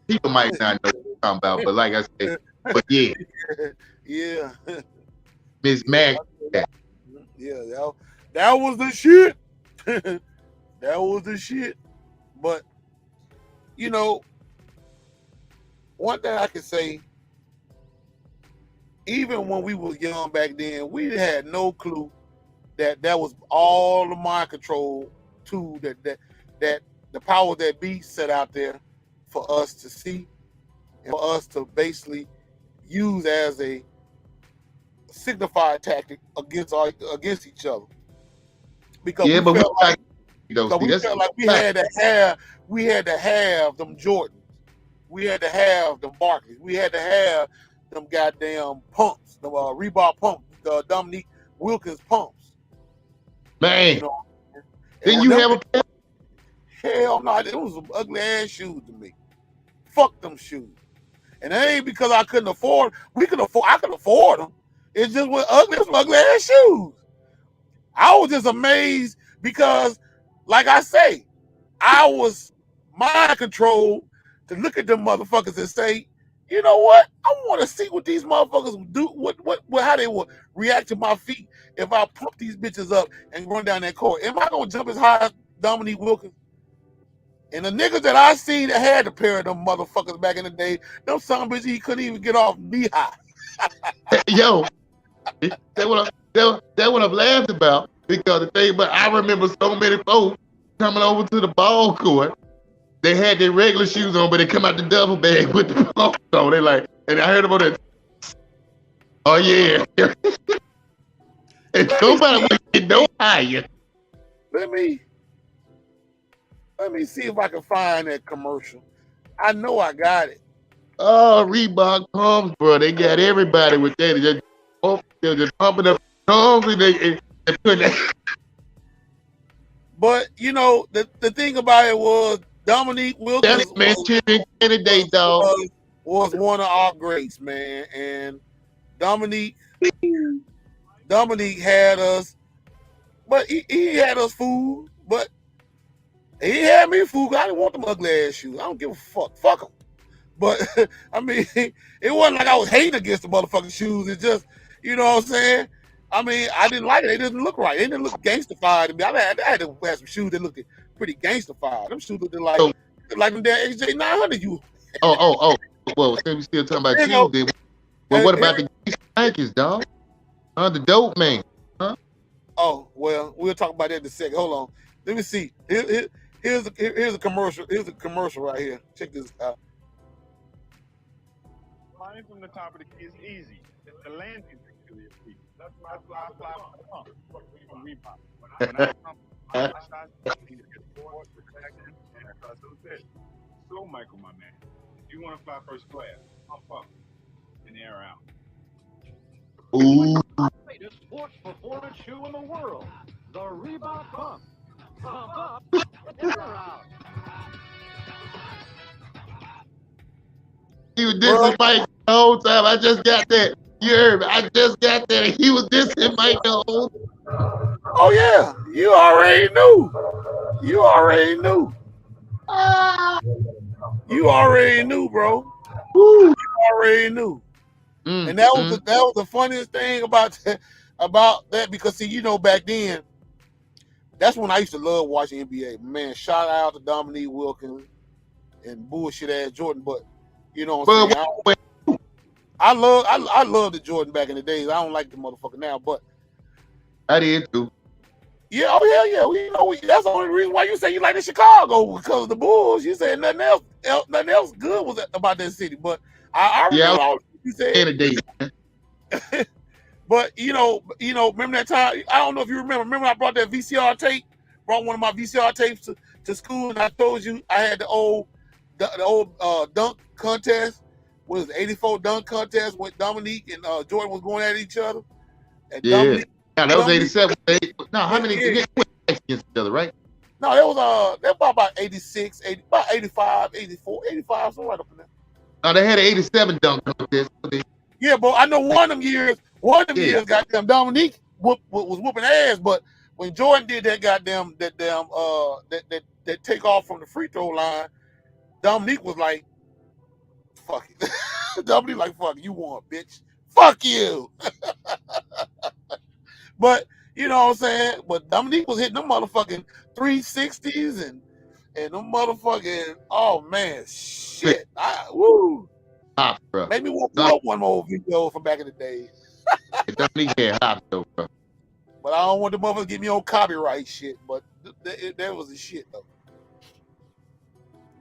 People might not know what I'm talking about, but like I said, but yeah, Yeah. Miss Mac. Yeah, that was the shit. That was the shit. But you know, one thing I can say, even when we was young back then, we had no clue that was all the mind control tool that the power that be set out there for us to see and for us to basically use as a signified tactic against each other. Because Yeah, we but felt like see, that's we had to have them Jordans. We had to have them Barclays. We had to have them goddamn pumps, the Reebok pumps, the Dominique Wilkins pumps. man. You know, Then you have a hell no, it was some ugly ass shoes to me. Fuck them shoes. And it ain't because I couldn't afford. I could afford them. It's just with some ugly ass shoes. I was just amazed because, like I say, I was mind controlled to look at them motherfuckers and say, you know what? I want to see what these motherfuckers would do, how they would react to my feet if I pump these bitches up and run down that court. Am I gonna jump as high as Dominique Wilkins? And the niggas that I seen that had a pair of them motherfuckers back in the day, them son of bitches, he couldn't even get off knee high. yo. That what I've laughed about because the thing, but I remember so many folks coming over to the ball court. They had their regular shoes on, but they come out the duffel bag with the pumps on. They like, and I heard about that. Oh yeah, and nobody was getting no higher. Let me see if I can find that commercial. I know I got it. Oh, Reebok pumps, bro. They got everybody with that. They're just pumping up pumps and they put that. But you know, the thing about it was Dominique Wilkins That's Manchurian candidate, dog. was one of our greats, man. And Dominique had us, but he had us fooled. But he had me fooled. I didn't want them ugly ass shoes. I don't give a fuck. Fuck them. But I mean, it wasn't like I was hating against the motherfucking shoes. It's just, you know what I'm saying? I mean, I didn't like it. They didn't look right. They didn't look gangstified to me. I had to have some shoes that looked pretty gangstified. Them shoes looked like them damn XJ 900. Oh. Well, since we still talking about shoes, then. Well, what about the Yankees, dog? The dope man. Huh? Oh, well, we'll talk about that in a second. Hold on. Let me see. Here's a commercial. Here's a commercial right here. Check this out. Climbing from the top of the key is easy. It's the landing particularly is easy. That's why I fly from Reebok. When I come, I need to get forward, protection, and a custom fit. So, Michael, my man, if you want to fly first class, pump up and air out. Ooh. greatest sports performance shoe in the world, the Reebok Pump. Pump up, you're out. He was dissing Mike the whole time. I just got that. You heard me. I just got that. He was dissing Mike the whole time. Oh yeah, you already knew. You already knew. You already knew, bro. Woo. You already knew. And that was the funniest thing about that because see, you know, back then, that's when I used to love watching NBA. Man, shout out to Dominique Wilkins and bullshit ass Jordan, but you know what I'm saying? I love the Jordan back in the days. I don't like the motherfucker now, but I did too. Yeah, oh yeah. You know, that's the only reason why you say you like the Chicago, because of the Bulls. You said nothing else good was about that city. But I remember all you said. But you know, remember that time? I don't know if you remember. Remember I brought that VCR tape, brought one of my VCR tapes to school, and I told you I had the old dunk contest. What is it, 84 dunk contest with Dominique and Jordan was going at each other. And Dominique, yeah, that was 87. No, how many against each other, right? No, that was about 86, about 85, 84, 85, something right up in there. No, they had an 87 dunk contest. Yeah, but I know one of them years, goddamn Dominique was whooping ass, but when Jordan did that goddamn that take off from the free throw line, Dominique was like, fuck it. Dominique like, fuck, you won, bitch. Fuck you. But you know what I'm saying? But Dominique was hitting them motherfucking 360s and them motherfucking, oh man, shit. Woo. Hop, bro. Maybe we'll pull up one more video from back in the day. Dominique had hop though, bro. But I don't want the motherfuckers to get me on copyright shit. But that was the shit though.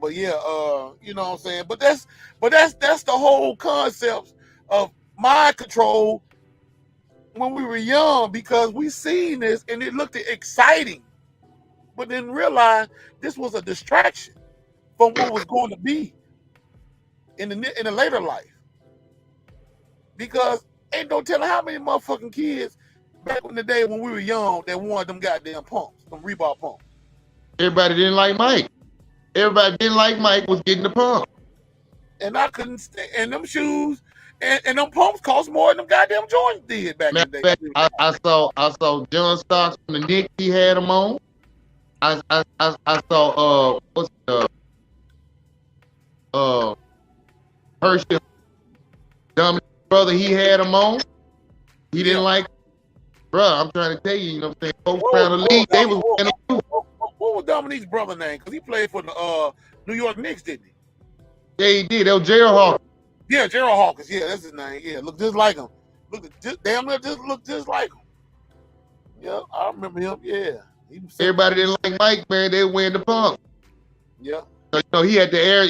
But yeah, you know what I'm saying? But that's the whole concept of mind control when we were young, because we seen this and it looked exciting, but then realized this was a distraction from what was going to be in the later life. Because ain't no telling how many motherfucking kids back in the day when we were young that wanted them goddamn pumps, them Reebok pumps. Everybody didn't like Mike. Everybody didn't like Mike was getting the pump. And I couldn't stay, and them shoes and them pumps cost more than them goddamn Jordans did back in the day. I saw John Stocks from the Knicks, he had them on. I saw what's the Hershey Dominic brother, he had them on. He didn't like, bro. I'm trying to tell you, you know what I'm saying? Folks around the league, they was wearing them too. What was Dominique's brother name? Because he played for the New York Knicks, didn't he? Yeah, he did. That was Gerald Hawkins. Yeah, Gerald Hawkins. Yeah, that's his name. Yeah, look just like him. Look just like him. Yeah, I remember him. Yeah. Everybody didn't like Mike, man. They were wearing the pump. Yeah. So, you know, he had the Air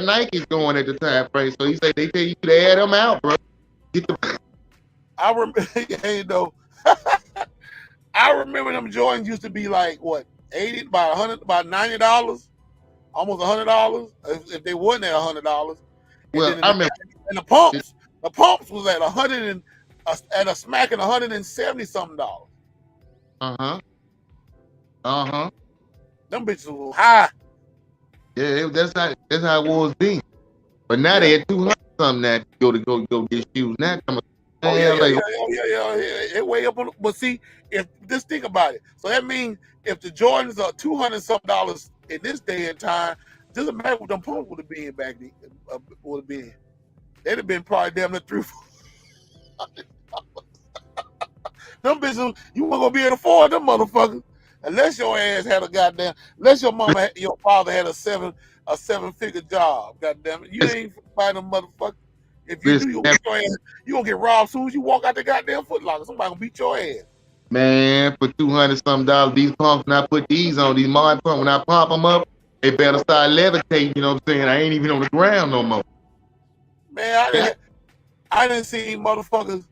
Nikes going at the time frame. So he said they tell you to air them out, bro. Get the. I remember, you know, I remember them Jordans used to be like what, 80, about $90, almost $100. If they wasn't at $100. Well, I remember. And the pumps was at at a smacking $170 something. Them bitches were high. Yeah, that's how it was then. But now they had 200 something that go get shoes. Now come on. Yeah. It way up on. But see, if just think about it. So that means if the Jordans are $200 something in this day and time, doesn't matter what them pumps would have been back then. Would have been. They'd have been probably damn near $300. Them bitches, you weren't gonna be able to afford them motherfuckers unless your ass had unless your mama, your father had a seven-figure job. Goddamn it, you ain't buying them motherfuckers. If you do, you gonna get robbed as soon as you walk out the goddamn Foot Locker. Somebody gonna beat your ass. Man, for $200 something, these pumps, when I put these on, these mod pumps, when I pump them up, they better start levitating, you know what I'm saying? I ain't even on the ground no more. Man, I didn't see motherfuckers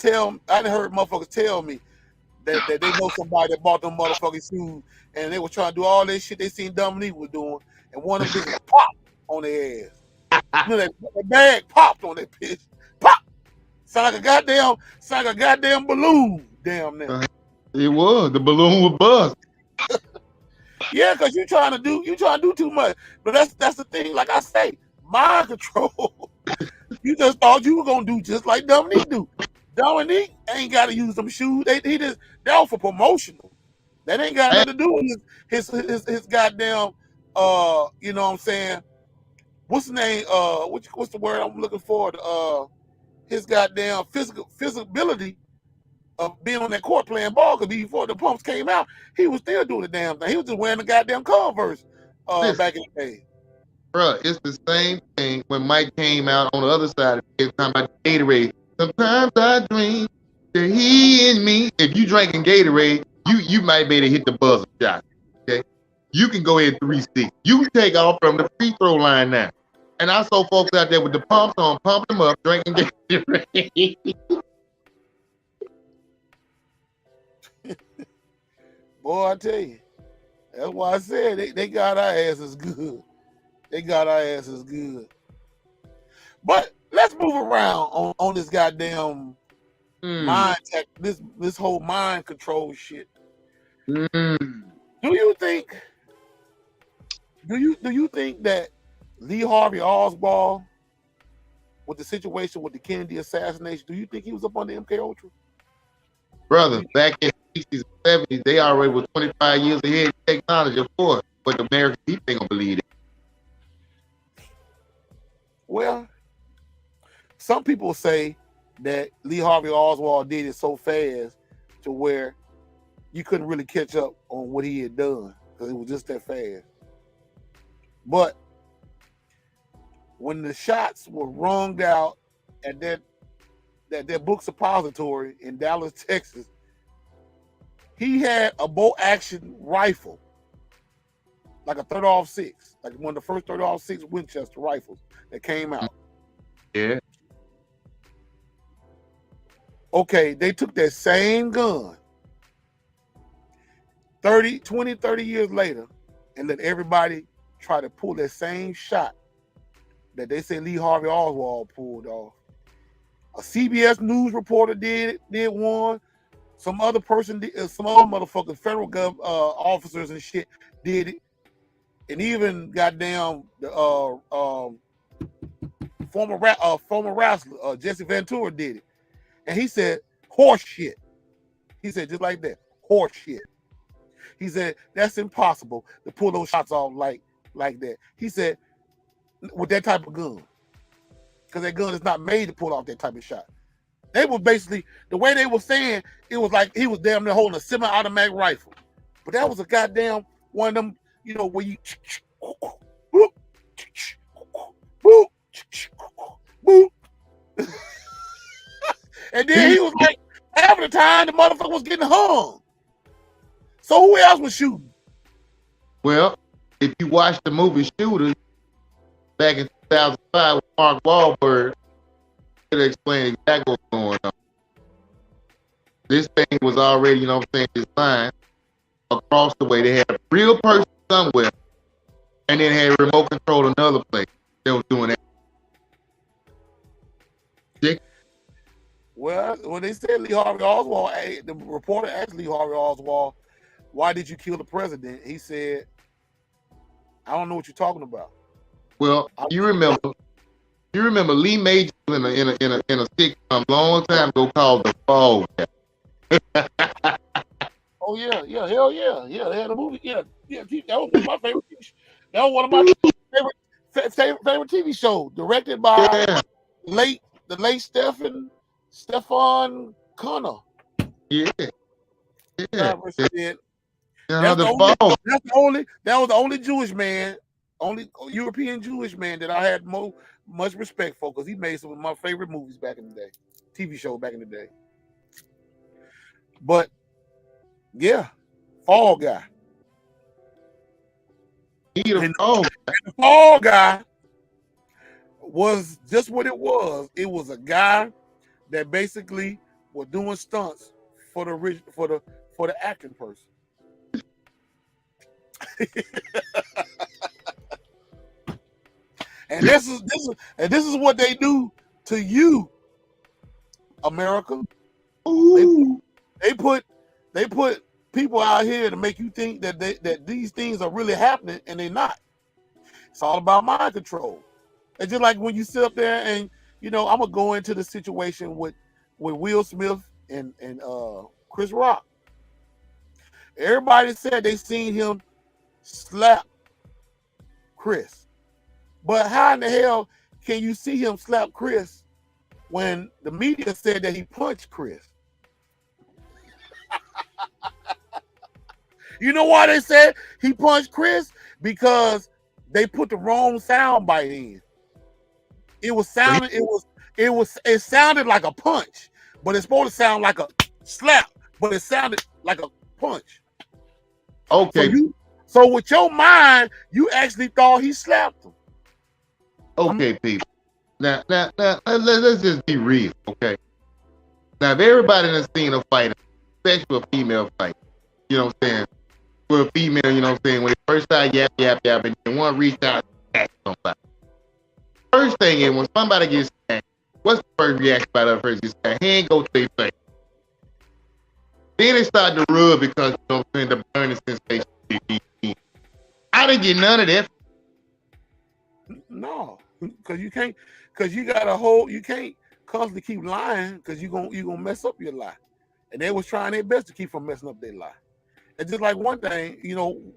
I didn't heard motherfuckers tell me that they know somebody that bought them motherfucking shoes and they were trying to do all that shit they seen Dominique was doing, and one of them bitches popped on their ass. You know, that bag popped on that bitch. Pop! Sound like a goddamn balloon. Damn now. It was. The balloon was bust. Yeah, because you trying to do too much. But that's the thing. Like I say, mind control. You just thought you were gonna do just like Dominique do. Dominique ain't got to use them shoes. They was for promotional. That ain't got nothing to do with his goddamn you know what I'm saying? What's the name? What's the word I'm looking for? His goddamn physicality of being on that court playing ball, because before the pumps came out, he was still doing the damn thing. He was just wearing the goddamn Converse back in the day. Bruh, it's the same thing when Mike came out on the other side of the talking about Gatorade. Sometimes I dream that he and me. If you drinking Gatorade, you might be able to hit the buzzer shot. Okay, you can go ahead 360. You can take off from the free throw line now. And I saw folks out there with the pumps on, pumping them up, drinking Gatorade. Boy, I tell you, that's why I said they got our asses good. They got our asses good. But let's move around on this goddamn mind tech, this whole mind control shit. Do you think that Lee Harvey Oswald, with the situation with the Kennedy assassination, do you think he was up on the MK Ultra? Brother, back in the 60s and 70s, they already were 25 years ahead in technology, of course. But the American people ain't gonna believe it. Well, some people say that Lee Harvey Oswald did it so fast to where you couldn't really catch up on what he had done because it was just that fast. But when the shots were wronged out at that book suppository in Dallas, Texas, he had a bolt action rifle, like a 30-06, like one of the first 30-06 Winchester rifles that came out. Yeah. Okay, they took that same gun 20, 30 years later and let everybody try to pull that same shot that they say Lee Harvey Oswald pulled off. A CBS News reporter did one. Some other person did, some other motherfucking federal officers and shit did it. And even goddamn the former wrestler Jesse Ventura did it. And he said, horse shit. He said just like that, horse shit. He said that's impossible to pull those shots off like that. He said with that type of gun, because that gun is not made to pull off that type of shot. They were basically, the way they were saying, it was like he was damn near holding a semi-automatic rifle. But that was a goddamn one of them, you know, where you and then he was like, half the time the motherfucker was getting hung. So who else was shooting? Well, if you watch the movie Shooters back in 2005 with Mark Wahlberg, it'll explain exactly what's going on. This thing was already, you know what I'm saying, designed across the way. They had a real person somewhere, and then had remote control another place. They was doing that. Dick. Well, when they said Lee Harvey Oswald, the reporter asked Lee Harvey Oswald, why did you kill the president? He said, I don't know what you're talking about. Well, you remember Lee Majors in a sitcom long time ago called The Fall Guy. Oh yeah, hell yeah. They had a movie. Yeah. That was one of my favorite. That was one of my favorite TV shows, directed by the late Stefan Connor. Yeah. That was the only Jewish man, only European Jewish man that I had much respect for, because he made some of my favorite movies back in the day, TV show back in the day. But yeah, Fall Guy. The Fall Guy was just what it was. It was a guy that basically was doing stunts for the acting person. And this is what they do to you America. Ooh. They put people out here to make you think that these things are really happening, and they're not. It's all about mind control. It's just like when you sit up there and I'm gonna go into the situation with Will Smith and Chris Rock. Everybody said they seen him slap Chris, but how in the hell can you see him slap Chris when the media said that he punched Chris? You know why they said he punched Chris? Because they put the wrong sound bite in. It sounded like a punch, but it's supposed to sound like a slap, but it sounded like a punch. Okay. So with your mind, you actually thought he slapped him. Okay, people. Now, let's just be real, okay? Now, if everybody that's seen a fight, especially a female fight, you know what I'm saying? For a female, you know what I'm saying? When they first start yap, and then one reach out and attack somebody. First thing is, when somebody gets attacked, what's the first reaction by the person? His hand go to their face. Then they start to rub because, you know what I'm saying, the burning sensation. I didn't get none of that. No, because you can't, because you got a whole, you can't constantly keep lying because you're gonna mess up your lie. And they was trying their best to keep from messing up their lie. And just like one thing,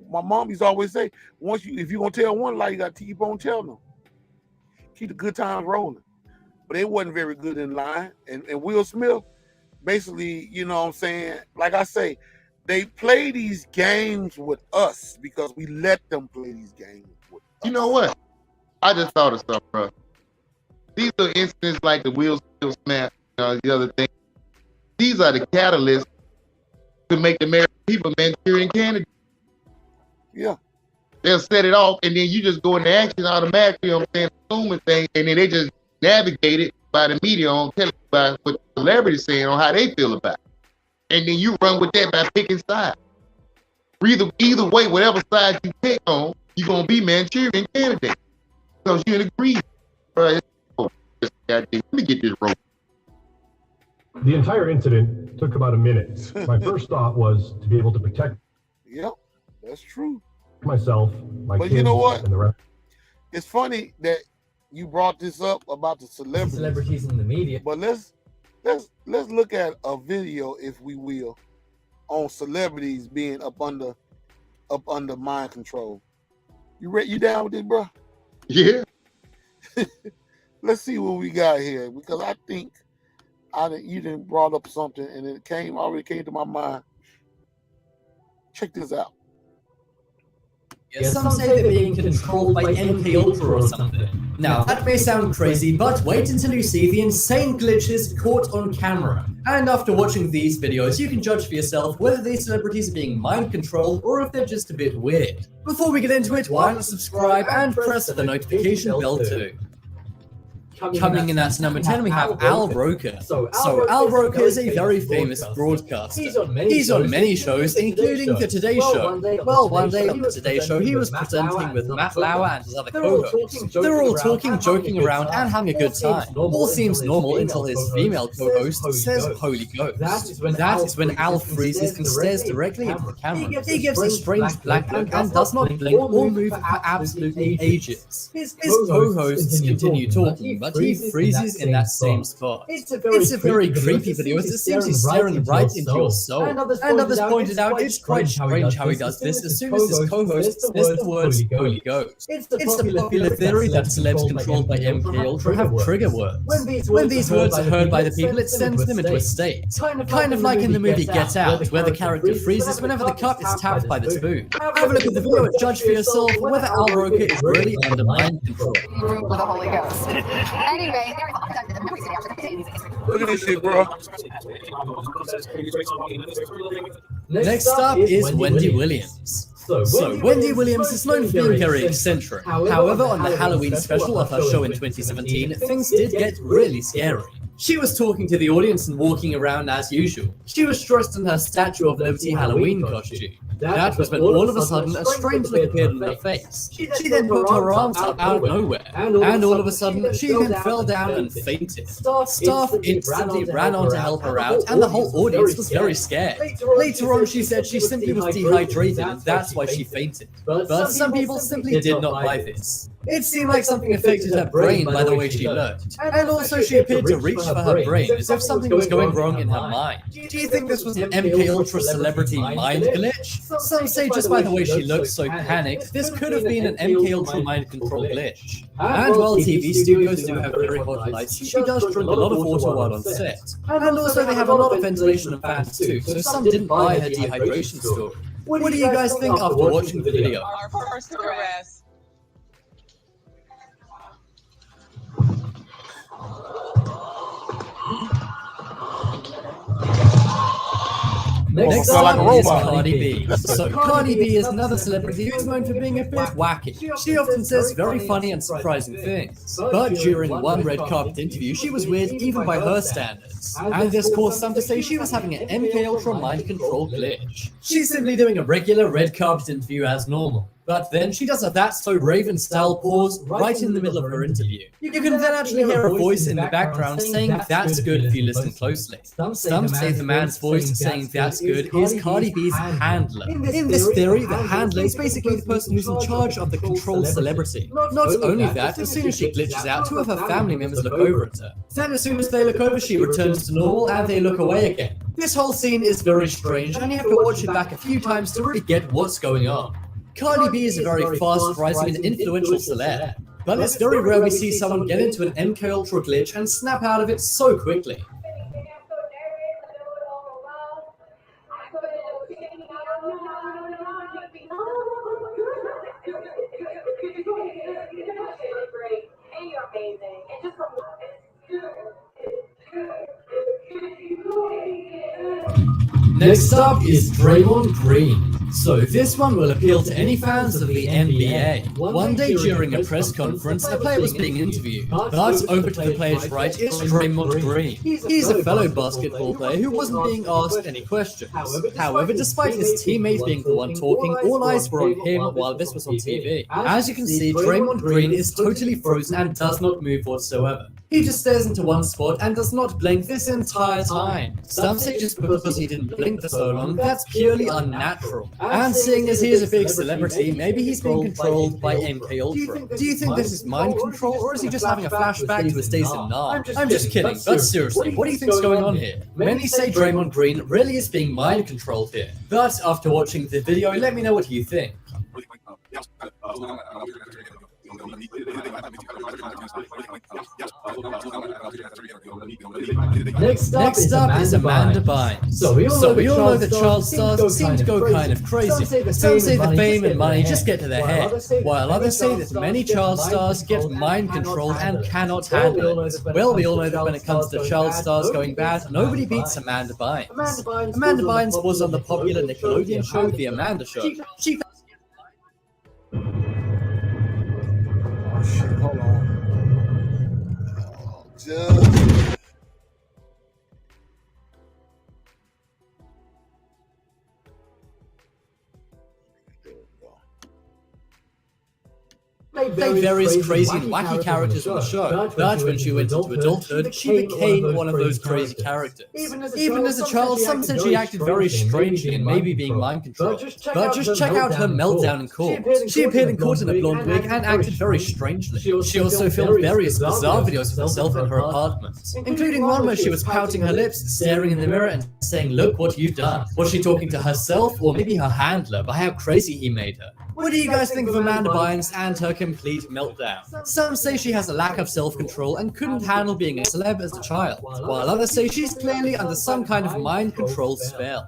my mom used to always say, if you're gonna tell one lie, you gotta keep on telling them. Keep the good times rolling. But they wasn't very good in lying. And Will Smith, basically, you know what I'm saying, like I say, they play these games with us because we let them play these games with us. You know what? I just thought of something, bro. These are incidents like the Will Smith snap, the other thing. These are the catalysts to make the American people Manchurian candidates. Yeah. They'll set it off, and then you just go into action automatically, you know what I'm saying, assuming things, and then they just navigate it by the media on television, by what the celebrities saying on how they feel about it. And then you run with that by picking sides. Either way, whatever side you pick on, you're going to be Manchurian candidate. Because you're in agreement. Right? Let me get this rope. The entire incident took about a minute. My first thought was to be able to protect Yep, that's true. myself, my But kids, you know what? and the rest. It's funny that you brought this up about the celebrities in the media. But let's look at a video, if we will, on celebrities being up under mind control. You down with this, bro? Yeah. Let's see what we got here, because I think you didn't brought up something and it already came to my mind. Check this out. Yeah, some say they're being controlled by MK Ultra or something. Now, that may sound crazy, but wait until you see the insane glitches caught on camera. And after watching these videos, you can judge for yourself whether these celebrities are being mind controlled or if they're just a bit weird. Before we get into it, why not subscribe and press the notification bell too. Coming in at number 10, we have Al Roker. So Al Roker is a very famous broadcaster. He's on many shows, including The Today Show. Well, one day on The Today Show, he was presenting with Matt Lauer and his other co-hosts. They were all talking, joking around, and having a good time. All seems normal until his female co-host says "Holy Ghost." That is when Al freezes and stares directly into the camera. He gives a strange black look and does not blink or move for absolutely ages. His co-hosts continue talking, but he freezes in that same spot. It's a very creepy video, as it seems he's staring right into your soul. And others pointed out it's quite strange how he does this as soon as his co-host says the words Holy Ghost. It's the popular theory that celebs controlled by MK Ultra have trigger words. When these words are heard by the people, it sends them into a state. Kind of like in the movie Get Out, where the character freezes whenever the cup is tapped by the spoon. Have a look at the video and judge for yourself whether Al Roker is really under mind control. With the Holy Ghost. Anyway, Look at this shit, bro. Next up is Wendy Williams. So Wendy Williams is known for being very eccentric. However, on the Halloween special of her show in 2017, things did get really scary. She was talking to the audience and walking around as usual. She was dressed in her Statue of Liberty Halloween costume. That was when all of a sudden a strange look appeared on her face. She then put her arms up out of nowhere, and all of a sudden she then fell down and fainted. Staff instantly ran on to help her out, and the whole audience was very scared. Later on, she said she simply was dehydrated and that's why she fainted. But some people simply did not buy this. It seemed like something affected her brain by the way she looked. And also she appeared to reach for her brain as if something was going wrong in her mind. Do you think this was an MK Ultra celebrity mind glitch? Some say just by the way she looked so panicked, this could have been an MK Ultra mind control glitch. And while TV studios do have very hot lights, she does drink a lot of water while on set. And also they have a lot of ventilation and fans too, so some didn't buy her dehydration story. What do you guys think after watching the video? Our first arrest. Next Felt like a up is robot. Cardi B. So Cardi B is another celebrity who is known for being a bit wacky. She often says very funny and surprising things. But during one red carpet interview, she was weird even by her standards. And this caused some to say she was having an MK Ultra mind control glitch. She's simply doing a regular red carpet interview as normal. But then she does a That's So Raven style pause right in the middle of her interview. You can then actually hear a voice in the background saying that's good if you listen closely. Some say the man's voice saying that's good is Cardi B's handler. In this theory, the handler is basically the person who's in charge of the controlled celebrity. Not only that, as soon as she glitches out, two of her family members look over at her. Then as soon as they look over, she returns to normal and they look away again. This whole scene is very strange and you have to watch it back a few times to really get what's going on. Cardi B is a very fast-rising and influential celeb, but it's very rare we see someone get into an MK Ultra glitch and snap out of it so quickly. Next up is Draymond Green. So this one will appeal to any fans of the NBA. One day during a press conference, a player was being interviewed, but over to the player's right is Draymond Green. He's a fellow basketball player who wasn't being asked any questions. However, despite his teammates being the one talking, all eyes were on him while this was on TV. As you can see, Draymond Green is totally frozen and does not move whatsoever. He just stares into one spot and does not blink this entire time. Some say just because he didn't blink for so long, that's purely unnatural. And seeing as he is a big celebrity, maybe he's being controlled by MK Ultra. Do you think this is mind control, or is he just having a flashback to his days in Nam? I'm just kidding, but seriously, what do you think's going on here? Many say Draymond Green really is being mind controlled here. But after watching the video, let me know what you think. Next up is Amanda Bynes. So we all know that child stars seem to go kind of crazy. Some say the fame and money just get to their head, while others say that many child stars get mind controlled and cannot handle it. Well, we all know that when it comes to child stars going bad, nobody beats Amanda Bynes. Amanda Bynes was on the popular Nickelodeon show, The Amanda Show. Hold on. Just... Played various crazy and wacky characters on the show, but when she went into adulthood, she became one of those crazy characters. Even as a child, some said she acted very strangely and maybe being mind controlled. But just check out her meltdown in court. She appeared in court in a blonde wig and acted very strangely. She also filmed various bizarre videos of herself in her apartment, including one where she was pouting her lips, staring in the mirror and saying, "Look what you've done." Was she talking to herself or maybe her handler by how crazy he made her? What do you guys think of Amanda Bynes and her complete meltdown? Some say she has a lack of self-control and couldn't handle being a celeb as a child, while others say she's clearly under some kind of mind-control spell.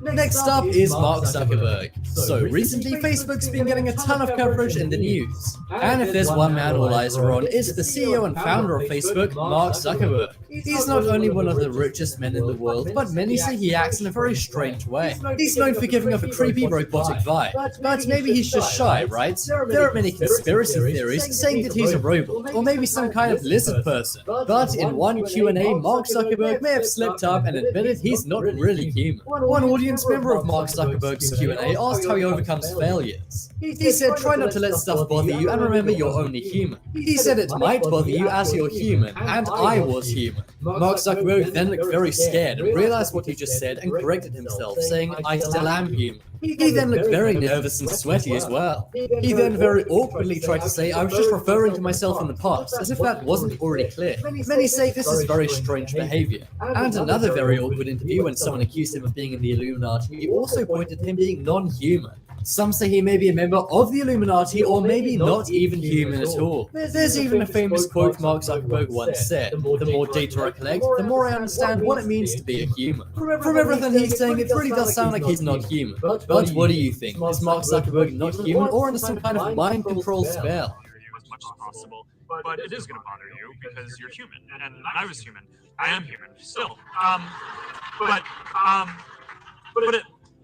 Next up is Mark Zuckerberg. So recently, Facebook's been getting a ton of coverage in the news. And if there's one man all eyes are on, it's the CEO and founder of Facebook, Mark Zuckerberg. He's not only one of the richest men in the world, but many say he acts in a very strange way. He's known for giving off a creepy robotic vibe, but maybe he's just shy, right? There are many conspiracy theories saying that he's a robot, or maybe some kind of lizard person. But in one Q&A, Mark Zuckerberg may have slipped up and admitted he's not really human. One audience member of Mark Zuckerberg's Q&A asked how he overcomes failures. He said, try not to let stuff bother you and remember you're only human. He said it might bother you as you're human, and I was human. Mark Zuckerberg then looked very scared and realized what he just said and corrected himself, saying, I still am human. He then looked very nervous and sweaty as well. He then very awkwardly tried to say, I was just referring to myself in the past, as if that wasn't already clear. Many say this is very strange behavior. And another very awkward interview when someone accused him of being in the Illuminati, he also pointed to him being non-human. Some say he may be a member of the Illuminati, or maybe not even human at all. There's even a famous quote Mark Zuckerberg once said, the more data I collect, the more I understand what it means to be a human. From everything he's saying, it really does sound like he's not human. But what do you think? Is Mark Zuckerberg not human, or under some kind of mind control spell? As much as possible, but it is going to bother you because you're human, and I was human. I am human still.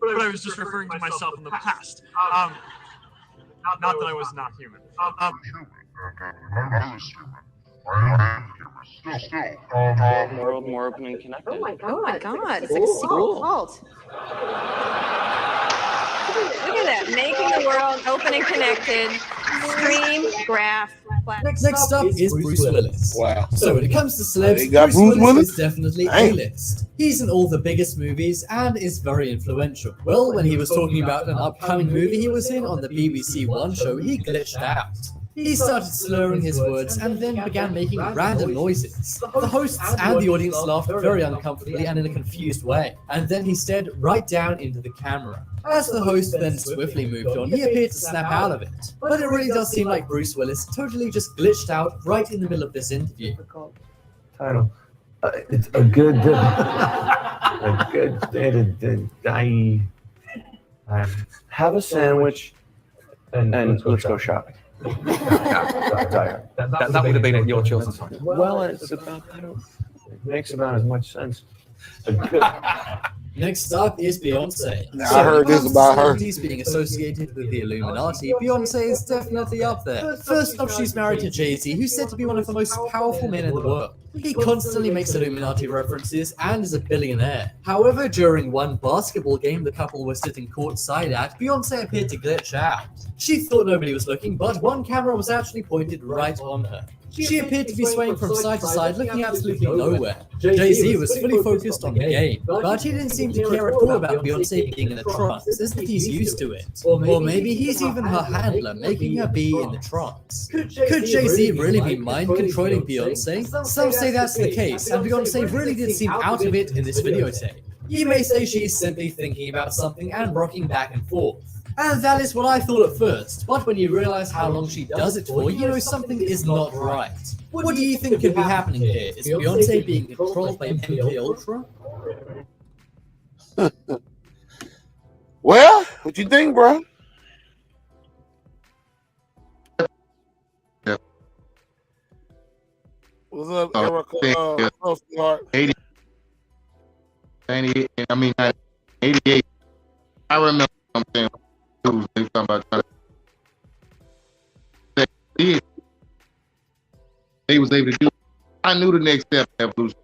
But I was just referring to myself in the past. Not that I was not human. World more open and connected. Oh my god. It's like a secret cult. Look at that. Making the world open and connected. Stream, graph, Next up is Bruce Willis. Wow. So when it comes to celebs, They got Bruce Bruce Willis Willis? is definitely Dang. A-list. He's in all the biggest movies and is very influential. Well, when he was talking about an upcoming movie he was in on the BBC One show, he glitched out. He started slurring his words and then began making random noises. The hosts and the audience laughed very uncomfortably and in a confused way. And then he stared right down into the camera. As the host then swiftly moved on, he appeared to snap out of it. But it really does seem like Bruce Willis totally just glitched out right in the middle of this interview. Title. It's a good, I have a sandwich and let's go shopping. That would have been at your children's time. Well, it's about, it makes about as much sense. Next up is Beyonce. I heard this about her. Celebrities being associated with the Illuminati, Beyonce is definitely up there. First off, she's married to Jay-Z, who's said to be one of the most powerful men in the world. He constantly makes Illuminati references and is a billionaire. However, during one basketball game the couple was sitting courtside at, Beyonce appeared to glitch out. She thought nobody was looking, but one camera was actually pointed right on her. She appeared to be swaying from side to side, looking absolutely nowhere. Jay-Z was fully focused on the game, but he didn't seem to care at all about Beyonce being in a trance, as if he's used to it. Or maybe he's even her handler, making her be in the trance. Could Jay-Z really be mind-controlling Beyonce? Some say that's the case, and Beyonce really did seem out of it in this videotape. You may say she's simply thinking about something and rocking back and forth. And that is what I thought at first, but when you realize how long she does it for, you know something is not right. What do you think could be happening here? Is Beyonce being controlled by MK Ultra? Well, what you think, bro? Yeah. What's up, Erica? What's up, sweetheart? 88. I remember something. They talking about they was able to do. I knew the next step in evolution.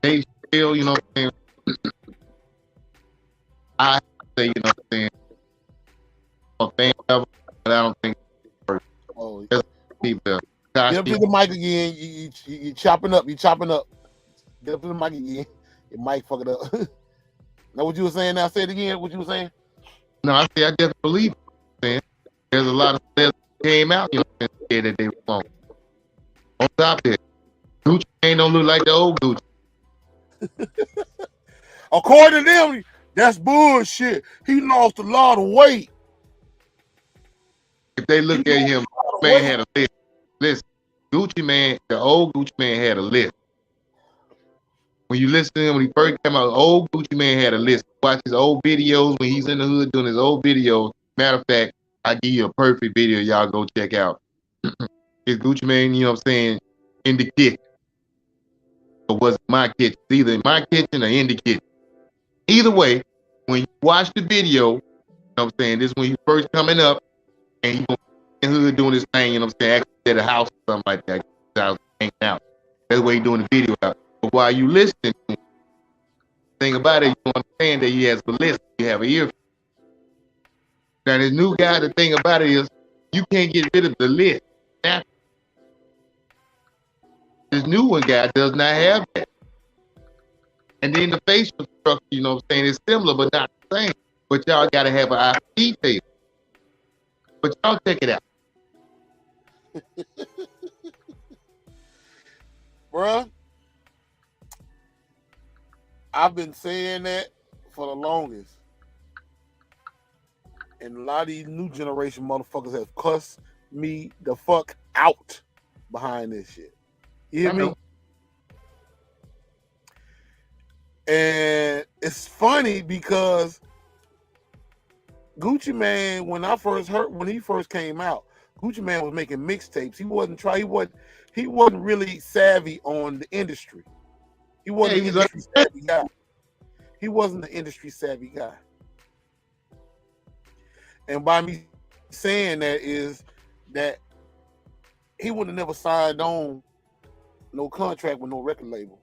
They still, you know what I'm saying? I say, you know what I'm saying? A fan level, but I don't think. Oh, people. Get up to the mic again. You chopping up. You chopping up. Get up to the mic again. Your mic fuck it up. Now what you were saying now? Say it again. What you were saying? No, I say I just believe it, man. There's a lot of stuff that came out, you know, that they were wrong. On top of it, Gucci ain't don't look like the old Gucci. According to them, that's bullshit. He lost a lot of weight. If they look at him, man had a list. Listen, Gucci man, the old Gucci man had a list. When you listen to him, when he first came out, the old Gucci man had a list. watch his old videos when he's in the hood doing his old videos. Matter of fact, I give you a perfect video. Y'all go check out. It's Gucci Mane, you know what I'm saying, in the kitchen. Or was it my kitchen? It's either in my kitchen or in the kitchen. Either way, when you watch the video, you know what I'm saying, this is when he's first coming up and he's in the hood doing his thing, you know what I'm saying, actually at a house or something like that. Hanging out. That's the way he's doing the video out. But while you listening to him, the thing about it, you understand that he has a list, you have an ear. Now this new guy, the thing about it is you can't get rid of the list. Now, this new one guy does not have that. And then the facial structure, you know what I'm saying, is similar but not the same. But y'all gotta have an eye for detail. But y'all check it out. Bruh, I've been saying that for the longest. And a lot of these new generation motherfuckers have cussed me the fuck out behind this shit. You hear me? And it's funny because Gucci Mane, when he first came out, Gucci Mane was making mixtapes. He wasn't really savvy on the industry. He wasn't an industry savvy guy. He wasn't the industry savvy guy. And by me saying that is that he would have never signed on no contract with no record label.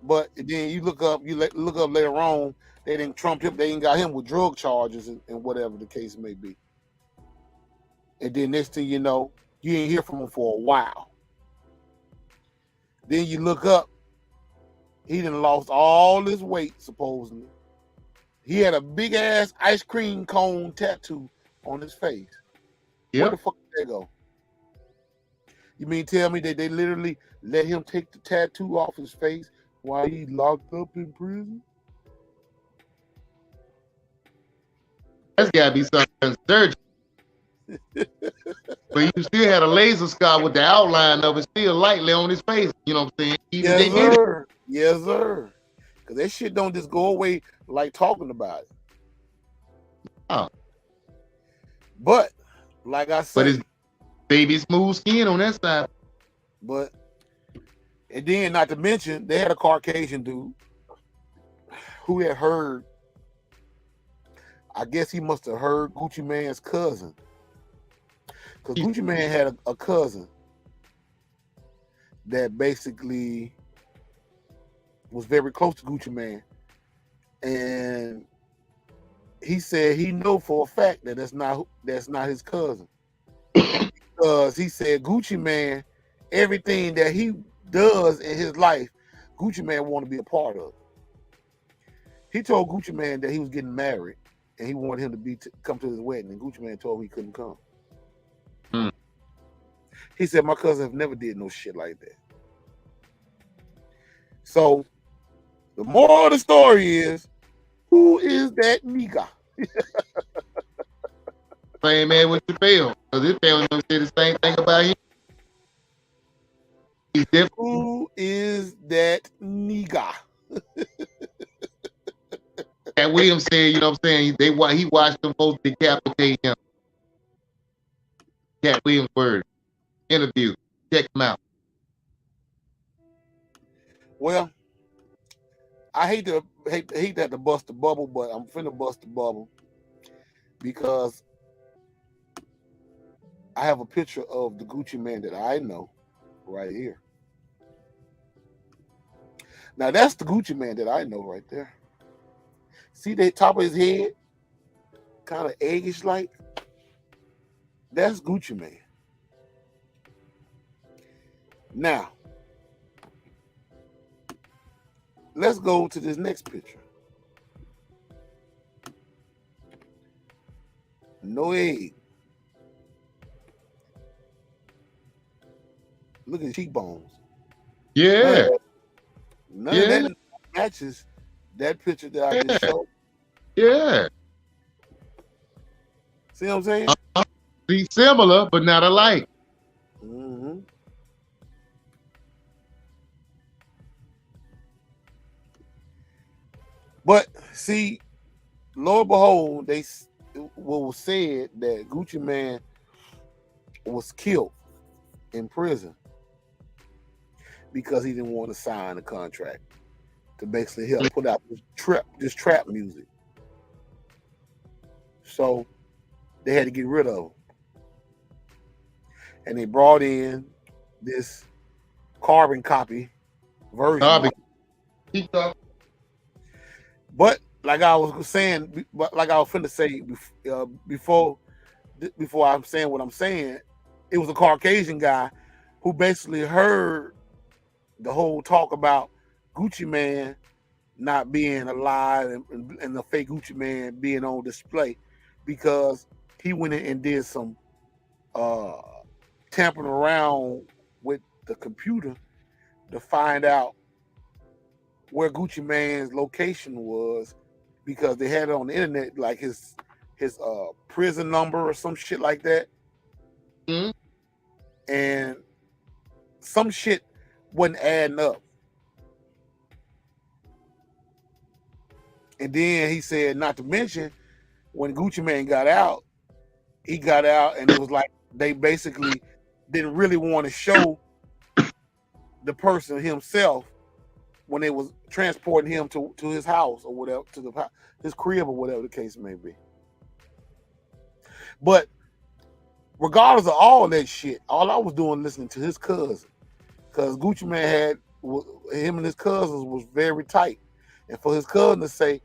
But then you look up later on, they didn't trump him. They ain't got him with drug charges and whatever the case may be. And then next thing you know, you ain't hear from him for a while. Then you look up, he done lost all his weight, supposedly. He had a big ass ice cream cone tattoo on his face. Yep. Where the fuck did that go? You mean tell me that they literally let him take the tattoo off his face while he locked up in prison? That's gotta be something surgery. But you still had a laser scar with the outline of it still lightly on his face. You know what I'm saying? Yes, sir. Yes, sir. Because that shit don't just go away like talking about it. Oh. But, like I said. But it's baby smooth skin on that side. But, and then not to mention, they had a Caucasian dude who had heard, I guess he must have heard Gucci Mane's cousin. Because Gucci Mane had a cousin that basically was very close to Gucci Mane. And he said he know for a fact that that's not his cousin. Because he said Gucci Mane, everything that he does in his life, Gucci Mane want to be a part of. He told Gucci Mane that he was getting married and he wanted him to come to his wedding, and Gucci Mane told him he couldn't come. He said, my cousin have never did no shit like that. So the moral of the story is, who is that nigga? Same man with the fail. Because this family don't say the same thing about him. Who is that nigga? Cat Williams said, you know what I'm saying, he watched them folks decapitate him. Cat Williams' word. Interview. Check him out. Well, I hate to have to bust the bubble, but I'm finna bust the bubble because I have a picture of the Gucci Mane that I know right here. Now that's the Gucci Mane that I know right there. See the top of his head, kind of eggish like. That's Gucci Mane. Now, let's go to this next picture. No egg. Look at the cheekbones. Yeah. None of that matches that picture that I just showed. Yeah. See what I'm saying? Be similar, but not alike. Mm-hmm. But See, lo and behold, what was said that Gucci Man was killed in prison because he didn't want to sign a contract to basically help put out this trap music. So they had to get rid of him. And they brought in this carbon copy version. But like I was saying, like I was finna say before I'm saying what I'm saying, it was a Caucasian guy who basically heard the whole talk about Gucci Man not being alive and the fake Gucci Man being on display because he went in and did some tampering around with the computer to find out where Gucci Man's location was because they had it on the internet, like his prison number or some shit like that. Mm-hmm. And some shit wasn't adding up. And then he said, not to mention, when Gucci Man got out, he got out and it was like they basically didn't really want to show the person himself when they was transporting him to his house or whatever, to his crib or whatever the case may be. But regardless of all that shit, all I was doing listening to his cousin, because Gucci Man him and his cousins was very tight, and for his cousin to say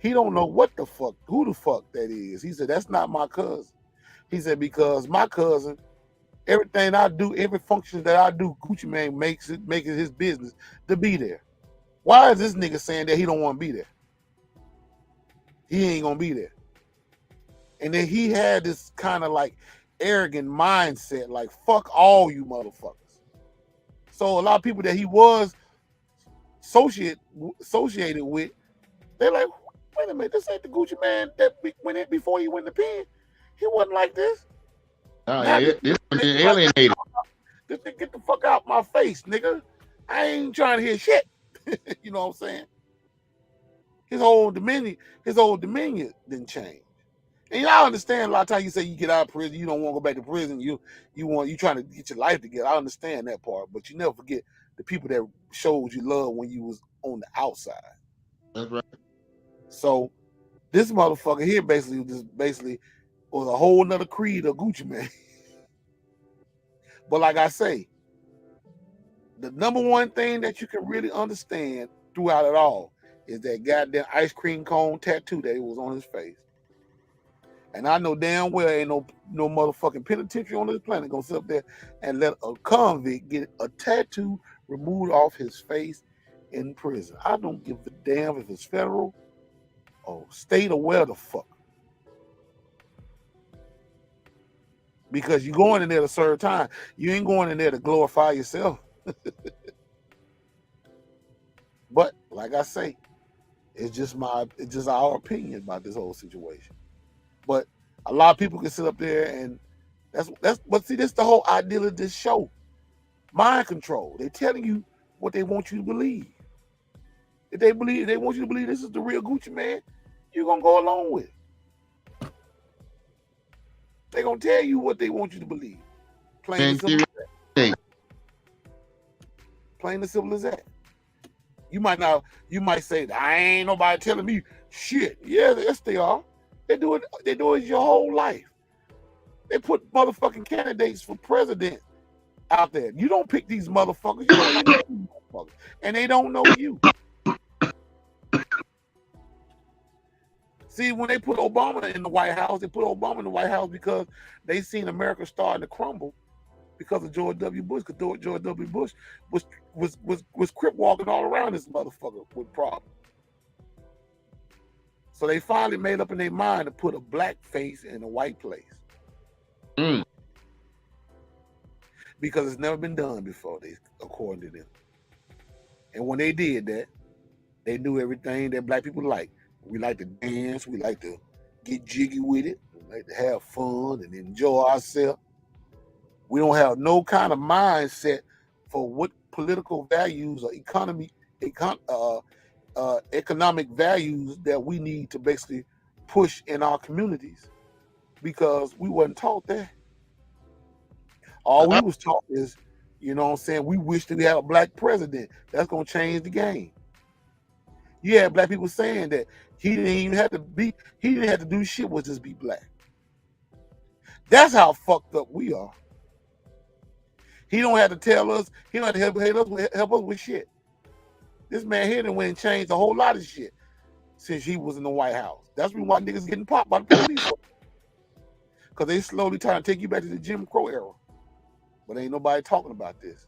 he don't know who the fuck that is, he said that's not my cousin. He said because my cousin, everything I do, every function that I do, Gucci Man makes it his business to be there. Why is this nigga saying that he don't want to be there? He ain't gonna be there. And then he had this kind of like arrogant mindset, like fuck all you motherfuckers. So a lot of people that he was associated with, they're like, wait a minute, this ain't the Gucci Man that went in before he went in the pen. He wasn't like this. This alienated. This nigga, get the fuck out my face, nigga. I ain't trying to hear shit. You know what I'm saying? His whole demeanor didn't change. And I understand a lot of times you say you get out of prison, you don't want to go back to prison, you trying to get your life together. I understand that part, but you never forget the people that showed you love when you was on the outside. That's right. So this motherfucker here basically was a whole nother creed of Gucci Man. But like I say, the number one thing that you can really understand throughout it all is that goddamn ice cream cone tattoo that was on his face. And I know damn well ain't no motherfucking penitentiary on this planet gonna sit up there and let a convict get a tattoo removed off his face in prison. I don't give a damn if it's federal or state or where the fuck. Because you're going in there to serve time. You ain't going in there to glorify yourself. But like I say, it's just our opinion about this whole situation. But a lot of people can sit up there and but see, that's the whole idea of this show. Mind control. They're telling you what they want you to believe. If they want you to believe this is the real Gucci Man, you're gonna go along with it. They're gonna tell you what they want you to believe. Plain and simple as that. Plain and simple as that. You might say, I ain't nobody telling me shit. Yeah, yes they are. They do it your whole life. They put motherfucking candidates for president out there. You don't pick these motherfuckers. You don't even know these motherfuckers. And they don't know you. See, when they put Obama in the White House, they put Obama in the White House because they seen America starting to crumble because of George W. Bush. Because George W. Bush was crip walking all around this motherfucker with problems. So they finally made up in their mind to put a black face in a white place. Because it's never been done before, according to them. And when they did that, they knew everything that black people like. We like to dance, we like to get jiggy with it, we like to have fun and enjoy ourselves. We don't have no kind of mindset for what political values or economic values that we need to basically push in our communities, because we wasn't taught that. All we was taught is, you know what I'm saying, we wish that we had a black president. That's gonna change the game. You had black people saying that he didn't have to do shit with just be black. That's how fucked up we are. He don't have to tell us, he don't have to help us with shit. This man here done went and changed a whole lot of shit since he was in the White House. That's why niggas getting popped by the police. Because they slowly trying to take you back to the Jim Crow era. But ain't nobody talking about this.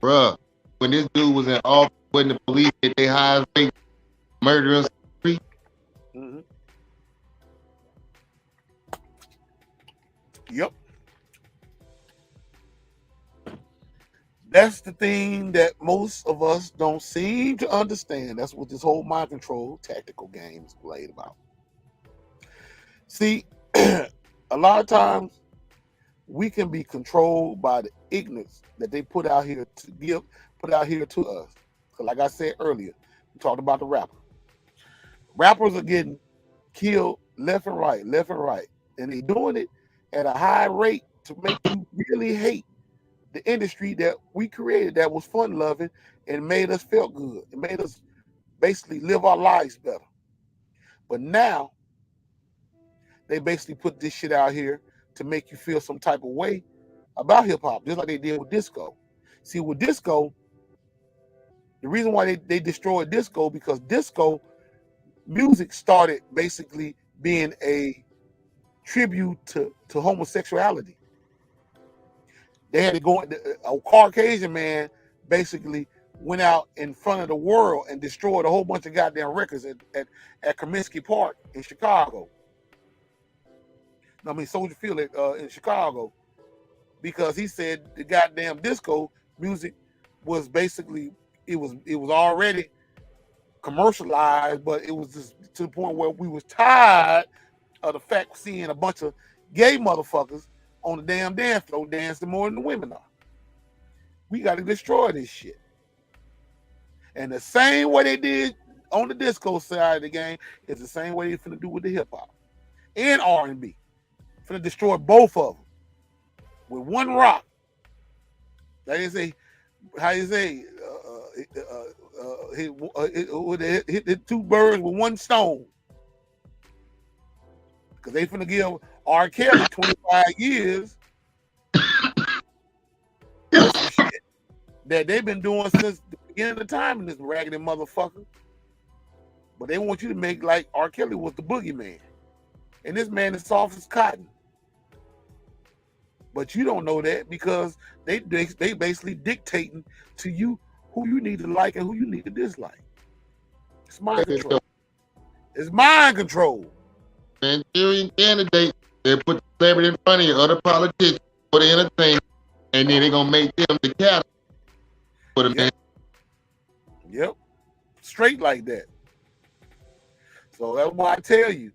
Bruh, when this dude was in office, when the police hit their highest rate murderers. Mm-hmm. Yep. That's the thing that most of us don't seem to understand. That's what this whole mind control tactical game is played about. See, a lot of times we can be controlled by the ignorance that they put out here to us. Because like I said earlier, we talked about the rapper. Rappers are getting killed left and right. And they're doing it at a high rate to make you really hate the industry that we created, that was fun-loving and made us feel good. It made us basically live our lives better. But now, they basically put this shit out here to make you feel some type of way about hip-hop, just like they did with disco. See, with disco, the reason why they destroyed disco, because disco music started basically being a tribute to homosexuality. They had to go, a Caucasian man basically went out in front of the world and destroyed a whole bunch of goddamn records at Comiskey Park in Chicago. Soldier Field in Chicago, because he said the goddamn disco music was basically, it was already commercialized, but it was just to the point where we was tired of the fact of seeing a bunch of gay motherfuckers on the damn dance floor dancing more than the women are. We got to destroy this shit. And the same way they did on the disco side of the game is the same way they're finna do with the hip hop and R&B. Finna destroy both of them with one rock. Like they say, how you say, hit two birds with one stone. Because they finna give R. Kelly 25 years shit that they've been doing since the beginning of time in this raggedy motherfucker. But they want you to make like R. Kelly was the boogeyman. And this man is soft as cotton. But you don't know that, because they basically dictating to you who you need to like and who you need to dislike. It's mind control. It's mind control. Manchurian candidate, they put the celebrity in front of you, other politicians for the entertainment, and then they're gonna make them the catalyst for the man. Yep. Straight like that. So that's why I tell you,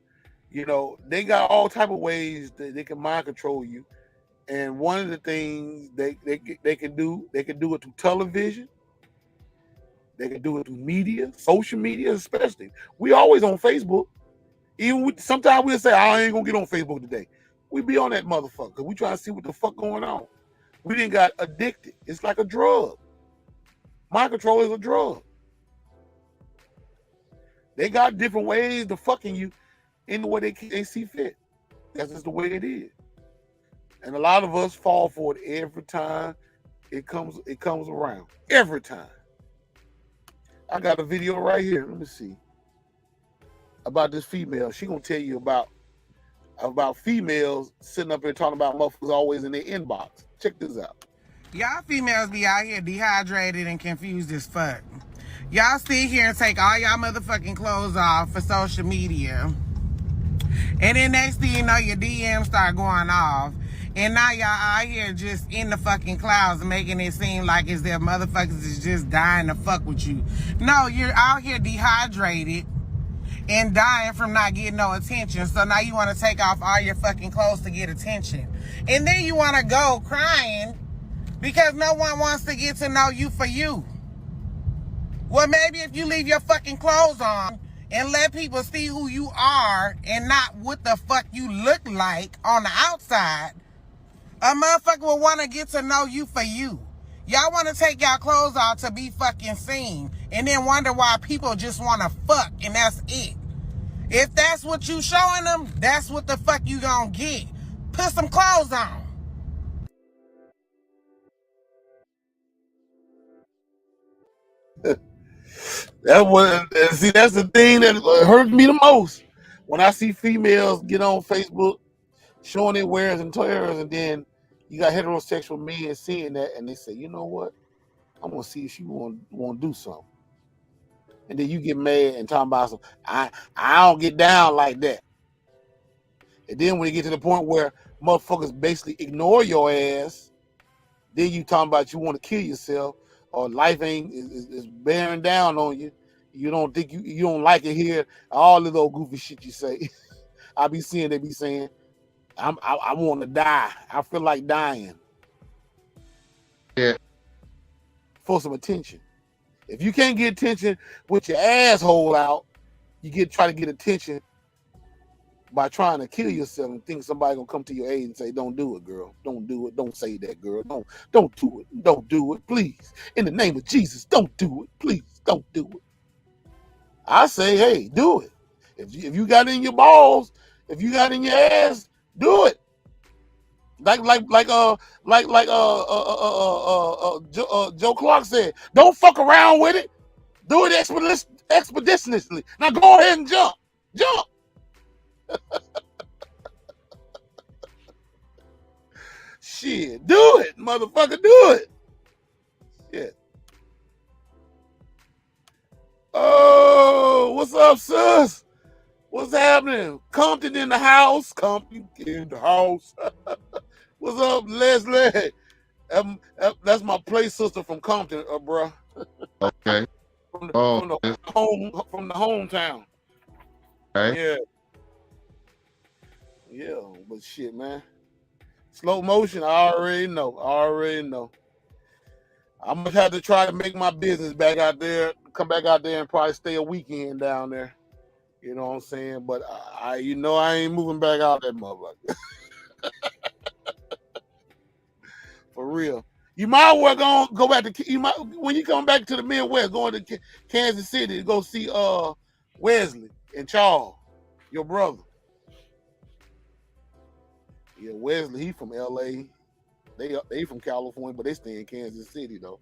you know, they got all type of ways that they can mind control you. And one of the things they can do it through television. They can do it through media, social media especially. We always on Facebook. Even sometimes we'll say, I ain't gonna get on Facebook today. We be on that motherfucker. We trying to see what the fuck going on. We didn't got addicted. It's like a drug. Mind control is a drug. They got different ways to fucking you in the way they see fit. That's just the way it is. And a lot of us fall for it every time it comes around. Every time. I got a video right here. Let me see. About this female. She gonna tell you about females sitting up here talking about motherfuckers always in their inbox. Check this out. Y'all females be out here dehydrated and confused as fuck. Y'all sit here and take all y'all motherfucking clothes off for social media. And then next thing you know, your DMs start going off. And now y'all out here just in the fucking clouds, making it seem like as if motherfuckers is just dying to fuck with you. No, you're out here dehydrated and dying from not getting no attention. So now you want to take off all your fucking clothes to get attention. And then you want to go crying because no one wants to get to know you for you. Well, maybe if you leave your fucking clothes on and let people see who you are and not what the fuck you look like on the outside, a motherfucker will want to get to know you for you. Y'all want to take y'all clothes off to be fucking seen and then wonder why people just want to fuck and that's it. If that's what you showing them, that's what the fuck you gonna get. Put some clothes on. That's the thing that hurts me the most. When I see females get on Facebook showing their wears and tears, and then you got heterosexual men seeing that, and they say, you know what? I'm gonna see if she want to do something. And then you get mad and talking about some, I don't get down like that. And then when you get to the point where motherfuckers basically ignore your ass, then you talking about you want to kill yourself or life ain't is bearing down on you. You don't think you don't like it here. All the little goofy shit you say. I be seeing they be saying, I want to die. I feel like dying. Yeah. For some attention. If you can't get attention with your asshole out, you try to get attention by trying to kill yourself and think somebody gonna come to your aid and say, "Don't do it, girl. Don't do it. Don't say that, girl. Don't do it. Don't do it, please. In the name of Jesus, don't do it, please. Don't do it." I say, hey, do it. If you got it in your balls, if you got it in your ass, do it. Joe Clark said, don't fuck around with it. Do it expeditiously. Now go ahead and jump. Shit, do it, motherfucker, do it. Shit. Oh, what's up, sis? What's happening? Compton in the house. Compton in the house. What's up, Leslie? That's my play sister from Compton, bro. Okay. From the hometown. Okay. Yeah, but shit, man. Slow motion, I already know. I'm gonna have to try to make my business back out there, come back out there and probably stay a weekend down there. You know what I'm saying? But I ain't moving back out that motherfucker. For real. You might well go back to when you come back to the Midwest, going to Kansas City to go see Wesley and Charles, your brother. Yeah, Wesley, he from LA. They from California, but they stay in Kansas City though.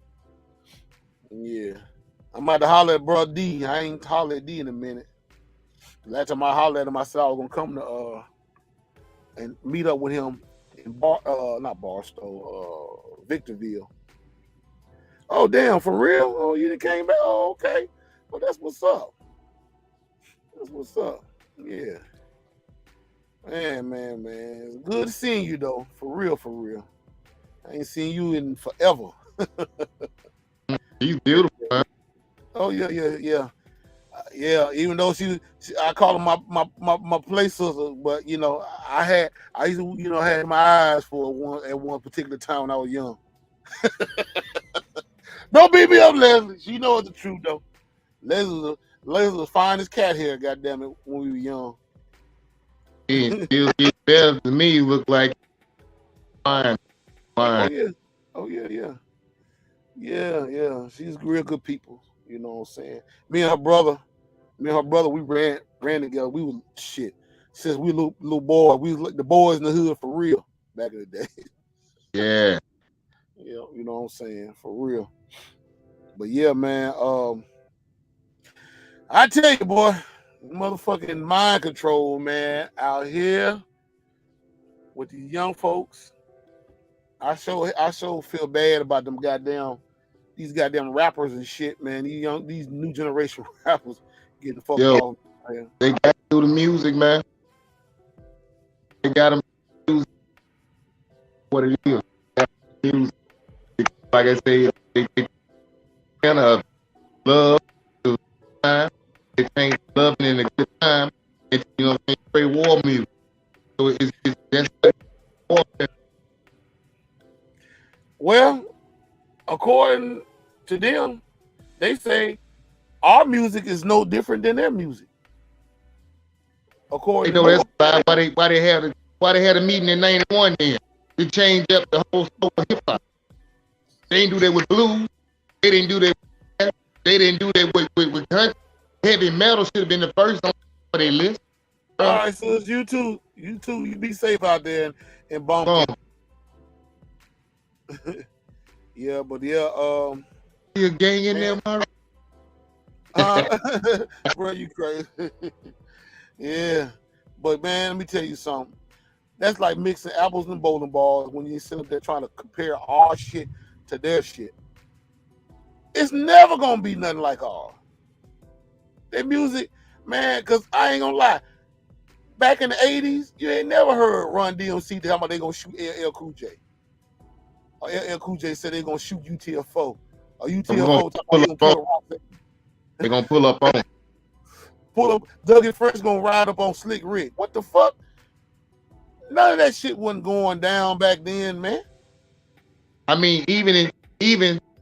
Yeah. I'm about to holler at bro D. I ain't holler at D in a minute. Last time I hollered at him, I said I was gonna come to and meet up with him in not Barstow, Victorville. Oh damn, for real? Oh, you done came back? Oh, okay. Well, that's what's up. Yeah. Man. It's good seeing you though. For real. I ain't seen you in forever. He's beautiful, man. Oh yeah. Yeah, even though I call her my play sister, but I used to had my eyes for at one particular time when I was young. Don't beat me up, Leslie. She knows the truth though. Leslie was the finest cat hair, goddamn it, when we were young. He'll get better than me. Look like fine. Oh yeah. Yeah. She's real good people. You know what I'm saying? Me and her brother, we ran together. We was shit since we little boy. We was like the boys in the hood for real back in the day. Yeah. Yeah, you know what I'm saying? For real. But yeah, man. I tell you, boy, motherfucking mind control, man, out here with these young folks. I sure feel bad about these goddamn rappers and shit, man. These new generation rappers getting fucked off. Man. They got to do the music, man. They got to do what it is. Music. Like I say, they kind of love to time. They change loving in a good time. It's, straight war music. So it's just war. Well, according to them, they say our music is no different than their music. According They know to that's why they had a meeting in '91 then to change up the whole scope of hip hop. They didn't do that with blues. They didn't do that. They didn't do that with country. Heavy metal should have been the first on their list. all right, so it's you too. You be safe out there and bump. Yeah, but yeah, you a gang in there, Mario? Bro, you crazy. Yeah, but man, let me tell you something. That's like mixing apples and bowling balls when you sit up there trying to compare our shit to their shit. It's never gonna be nothing like ours. Their music, man, cause I ain't gonna lie. Back in the 80s, you ain't never heard Run DMC tell me they gonna shoot LL Cool J. Or LL Cool J said they gonna shoot UTFO. Or UTFO They're gonna pull up on. Pull up. Dougie Fresh gonna ride up on Slick Rick. What the fuck? None of that shit wasn't going down back then, man. I mean, even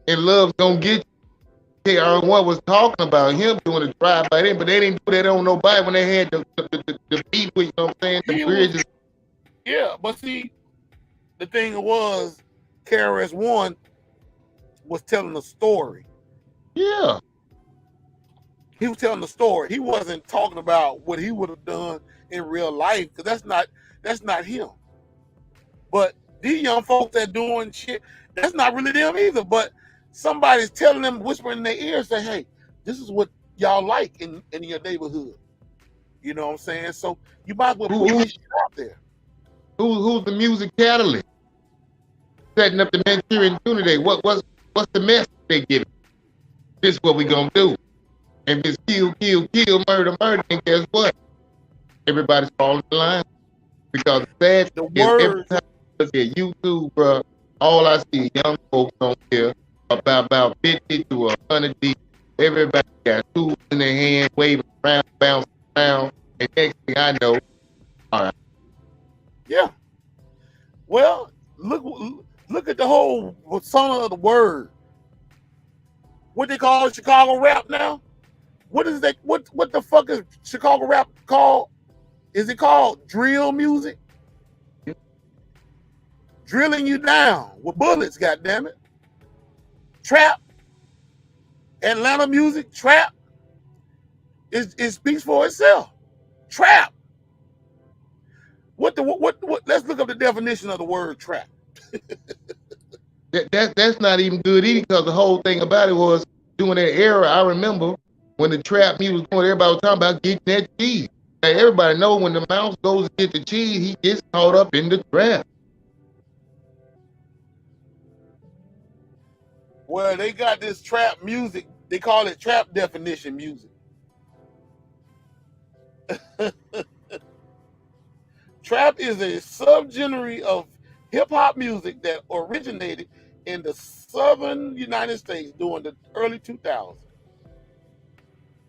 in Love's Gonna Get You, KR1 was talking about him doing a drive by them, but they didn't do that on nobody when they had the beat with, you know what I'm saying, the bridges. Yeah, but see, the thing was, KRS-One was telling a story. Yeah. He was telling the story. He wasn't talking about what he would have done in real life, because that's not him. But these young folks that doing shit, that's not really them either. But somebody's telling them, whispering in their ear, say, hey, this is what y'all like in your neighborhood. You know what I'm saying? So you might as well put this shit out there. Who's the music catalyst? Setting up the Manchurian Unity. What's the message they give? This is what we gonna do. And if it's kill, murder, then guess what? Everybody's falling in line. Because the sad thing is, every time I look at YouTube, bro, all I see young folks on here about 50 to 100 deep. Everybody got tools in their hand, waving around, bouncing around, and next thing I know, all right. Yeah. Well, look at the whole song of the word. What they call Chicago rap now? What is that? What the fuck is Chicago rap called? Is it called drill music? Drilling you down with bullets, goddammit. Trap. Atlanta music, trap. It speaks for itself. Trap. What let's look up the definition of the word trap. That's not even good either, because the whole thing about it was during that era, I remember when the trap music was going, everybody was talking about getting that cheese. Now, everybody know when the mouse goes to get the cheese, he gets caught up in the trap. Well, they got this trap music. They call it trap definition music. Trap is a subgenre of hip-hop music that originated in the southern United States during the early 2000s.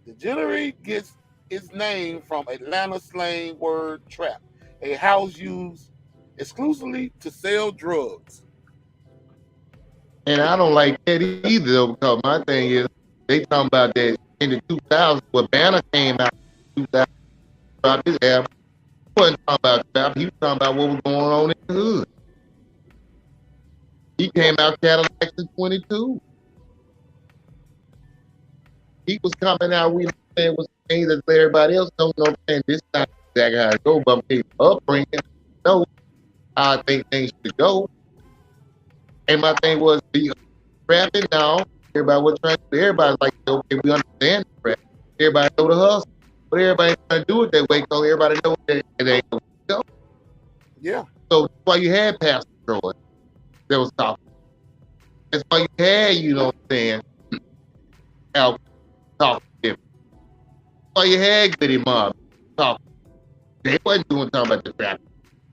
The genre gets its name from Atlanta slang word trap, a house used exclusively to sell drugs. And I don't like that either, though, because my thing is, they talking about that in the 2000s, when Banner came out in 2000, dropped his album. He wasn't talking about trap, he was talking about what was going on in the hood. He came out Cadillac in 22. He was coming out, we saying was things that everybody else don't know, and this is not exactly how it go, but his upbringing, know how I think things should go. And my thing was, the rapping now, everybody was trying to do, everybody's like, okay, we understand the rap. Everybody know the hustle. But everybody trying to do it that way because everybody knows that it ain't gonna go. Yeah. So that's why you had Pastor Troy that was talking. That's why you had, you know what I'm saying, Al talking different. That's why you had Goody Mob talking. They wasn't talking about the rap.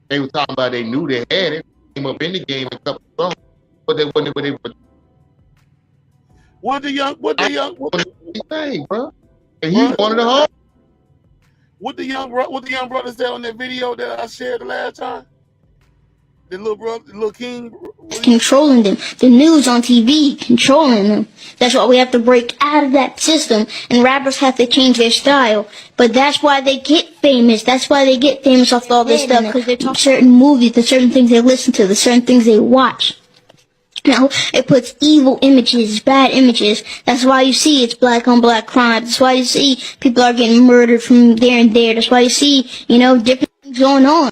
They were talking about they knew they had it, came up in the game a couple of songs, but they wasn't what they were. What the thing, bro. And he's one of the hard. What the young brother said on that video that I shared the last time? The little brother, the little king. Controlling them. The news on TV controlling them. That's why we have to break out of that system, and rappers have to change their style. But that's why they get famous. That's why they get famous off all this stuff, because they're talking certain movies, the certain things they listen to, the certain things they watch. Now, it puts evil images, bad images. That's why you see it's black on black crime. That's why you see people are getting murdered from there and there. That's why you see, different things going on.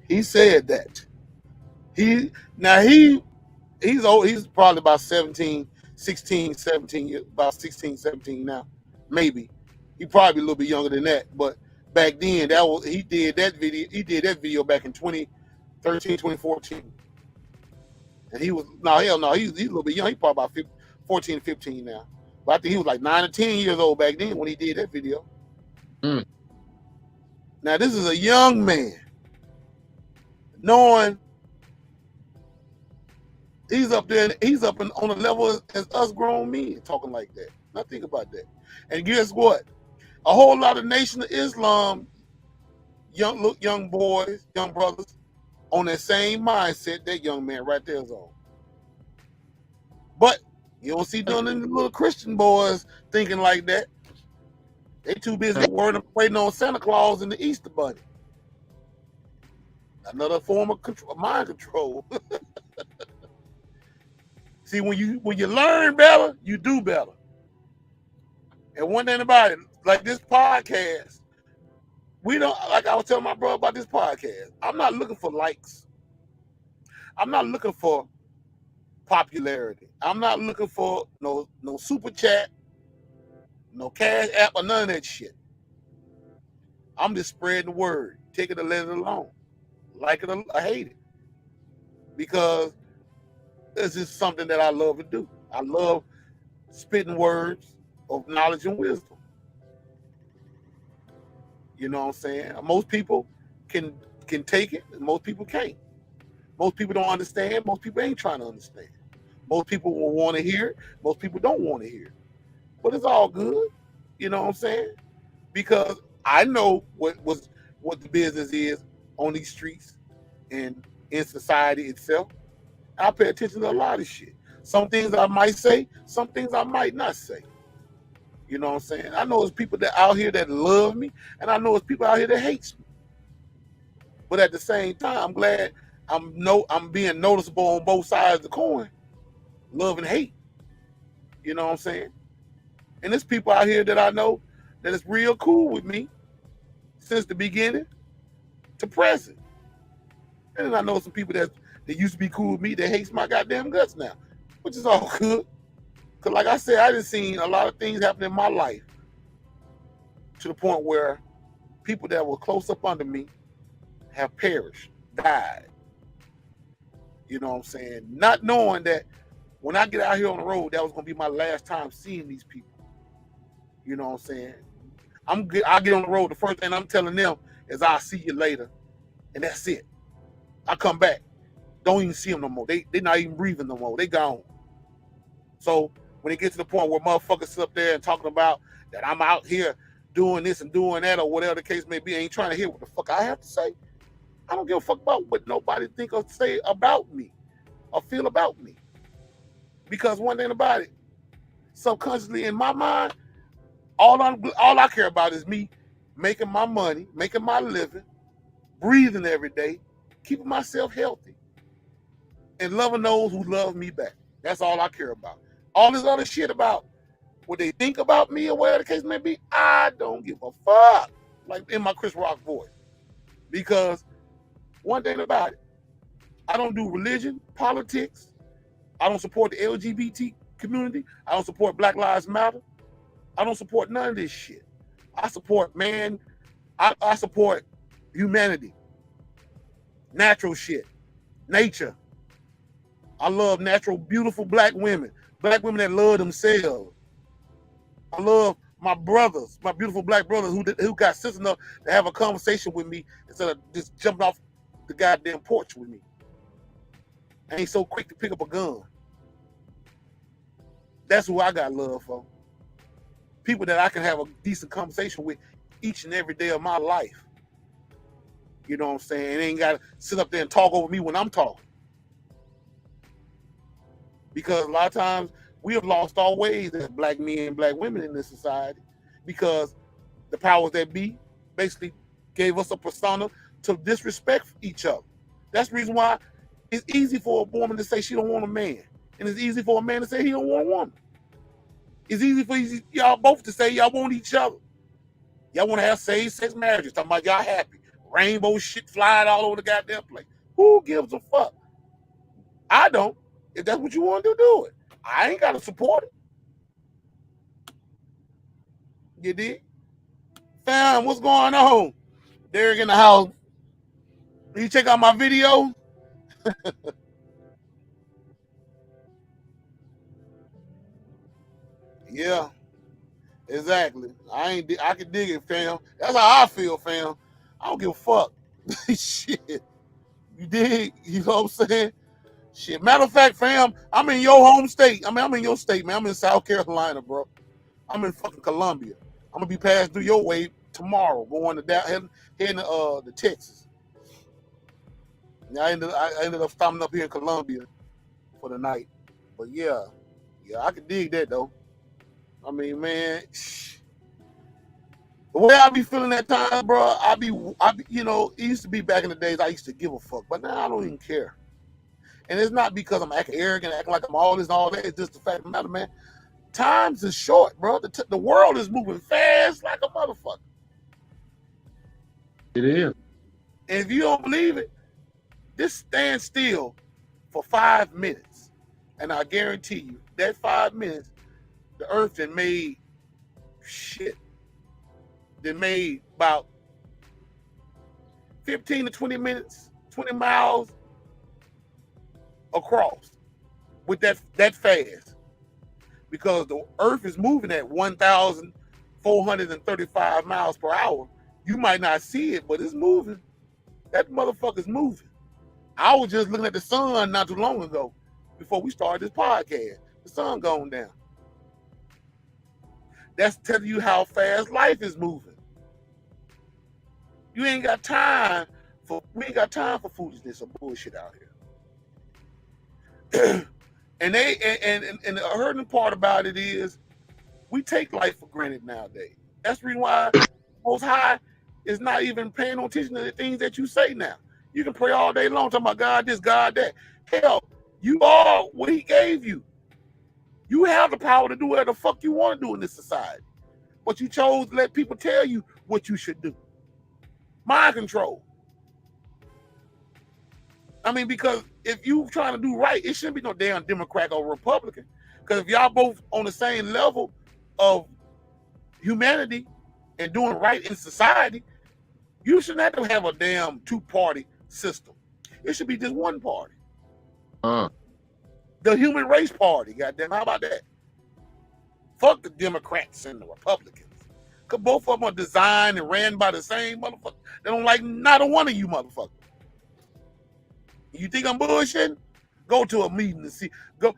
He said that. He's old. He's probably about 17, 16, 17, about 16, 17 now. Maybe. He probably a little bit younger than that. But back then, he did that video back in 2013, 2014. And he was, he's a little bit young. He's probably about 14, 15 now. But I think he was like 9 or 10 years old back then when he did that video. Mm. Now, this is a young man knowing he's up there, on a level as us grown men talking like that. Now think about that. And guess what? A whole lot of Nation of Islam young boys, young brothers, on that same mindset that young man right there is on. But you don't see none of the little Christian boys thinking like that. They too busy waiting on Santa Claus and the Easter Bunny. Another form of mind control. See, when you learn better, you do better. And one thing about it, like this podcast, like I was telling my brother about this podcast, I'm not looking for likes. I'm not looking for popularity. I'm not looking for no super chat, no cash app, or none of that shit. I'm just spreading the word. Take it or let it alone. Like it or hate it. Because this is something that I love to do. I love spitting words of knowledge and wisdom. You know what I'm saying? Most people can take it, and most people can't. Most people don't understand. Most people ain't trying to understand. Most people will want to hear it. Most people don't want to hear it. But it's all good. You know what I'm saying? Because I know what the business is on these streets and in society itself. I pay attention to a lot of shit. Some things I might say, some things I might not say. You know what I'm saying? I know there's people that out here that love me, and I know there's people out here that hates me. But at the same time, I'm glad I'm being noticeable on both sides of the coin. Love and hate. You know what I'm saying? And there's people out here that I know that is real cool with me since the beginning to present. And then I know some people that used to be cool with me that hates my goddamn guts now, which is all good. Because like I said, I done seen a lot of things happen in my life to the point where people that were close up under me have perished, died. You know what I'm saying? Not knowing that when I get out here on the road, that was going to be my last time seeing these people. You know what I'm saying? I get on the road, the first thing I'm telling them is I'll see you later. And that's it. I come back. Don't even see them no more. They're not even breathing no more. They gone. So when it gets to the point where motherfuckers sit up there and talking about that I'm out here doing this and doing that or whatever the case may be, I ain't trying to hear what the fuck I have to say. I don't give a fuck about what nobody think or say about me or feel about me. Because one thing about it, subconsciously in my mind, all I care about is me making my money, making my living, breathing every day, keeping myself healthy, and loving those who love me back. That's all I care about. All this other shit about what they think about me or whatever the case may be, I don't give a fuck. Like in my Chris Rock voice. Because one thing about it, I don't do religion, politics. I don't support the LGBT community. I don't support Black Lives Matter. I don't support none of this shit. I support I support humanity, natural shit, nature. I love natural, beautiful black women that love themselves. I love my brothers, my beautiful black brothers who got sense enough to have a conversation with me instead of just jumping off the goddamn porch with me. I ain't so quick to pick up a gun. That's who I got love for. People that I can have a decent conversation with each and every day of my life. You know what I'm saying? It ain't got to sit up there and talk over me when I'm talking. Because a lot of times we have lost our ways as black men and black women in this society because the powers that be basically gave us a persona to disrespect each other. That's the reason why it's easy for a woman to say she don't want a man. And it's easy for a man to say he don't want a woman. It's easy for y'all both to say y'all want each other. Y'all want to have same-sex marriages. Talking about y'all happy. Rainbow shit flying all over the goddamn place. Who gives a fuck? I don't. If that's what you want to do it. I ain't got to support it. You did? Fam, what's going on? Derek in the house. You check out my video? Yeah, exactly. I can dig it, fam. That's how I feel, fam. I don't give a fuck. Shit. You dig? You know what I'm saying? Shit. Matter of fact, fam, I'm in your home state. I mean, I'm in your state, man. I'm in South Carolina, bro. I'm in fucking Columbia. I'm gonna be passing through your way tomorrow, going to down heading to Texas. I ended up stopping up here in Columbia for the night. But yeah, I can dig that though. I mean, man, the way I be feeling that time, bro, I be, you know, it used to be back in the days I used to give a fuck, but now I don't even care. And it's not because I'm acting arrogant, acting like I'm all this and all that. It's just the fact of the matter, man. Times is short, bro. The world is moving fast like a motherfucker. It is. And if you don't believe it, just stand still for 5 minutes. And I guarantee you, that 5 minutes, the earth that made shit, that made about 15 to 20 minutes, 20 miles across with that fast. Because the earth is moving at 1,435 miles per hour. You might not see it, but it's moving. That motherfucker's moving. I was just looking at the sun not too long ago before we started this podcast. The sun going down. That's telling you how fast life is moving. We ain't got time for foolishness or bullshit out here. And the hurting part about it is we take life for granted nowadays. That's the reason why Most High is not even paying no attention to the things that you say now. You can pray all day long talking about God this, God that. Hell, you are what he gave you. You have the power to do whatever the fuck you want to do in this society. But you chose to let people tell you what you should do. Mind control. I mean, because if you trying to do right, it shouldn't be no damn Democrat or Republican. Because if y'all both on the same level of humanity and doing right in society, you shouldn't have to have a damn two-party system. It should be just one party. The human race party, goddamn. How about that? Fuck the Democrats and the Republicans. Because both of them are designed and ran by the same motherfucker. They don't like neither one of you motherfuckers. You think I'm bullshitting? Go to a meeting and see. Go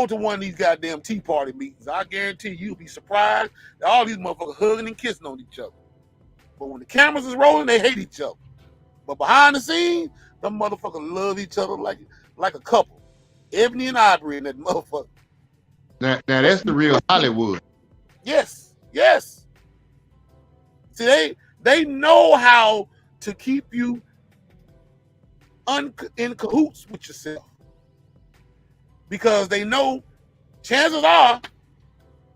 to one of these goddamn Tea Party meetings. I guarantee you'll be surprised that all these motherfuckers hugging and kissing on each other. But when the cameras is rolling, they hate each other. But behind the scenes, them motherfuckers love each other like a couple. Ebony and Ivory and that motherfucker. Now that's the real Hollywood. Yes. See, they know how to keep you in cahoots with yourself. Because they know chances are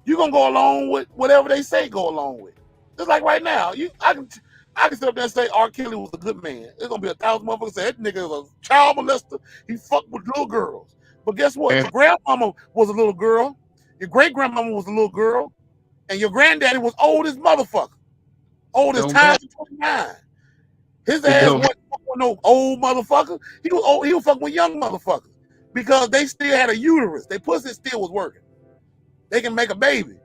you're going to go along with whatever they say go along with. Just like right now, I can sit up there and say R. Kelly was a good man. There's going to be 1,000 motherfuckers say that nigga was a child molester. He fucked with little girls. But guess what? Your grandmama was a little girl. Your great-grandmama was a little girl. And your granddaddy was old as motherfucker. Old as time 29. His ass wasn't fucking with no old motherfucker. He was fucking with young motherfuckers. Because they still had a uterus. Their pussy still was working. They can make a baby.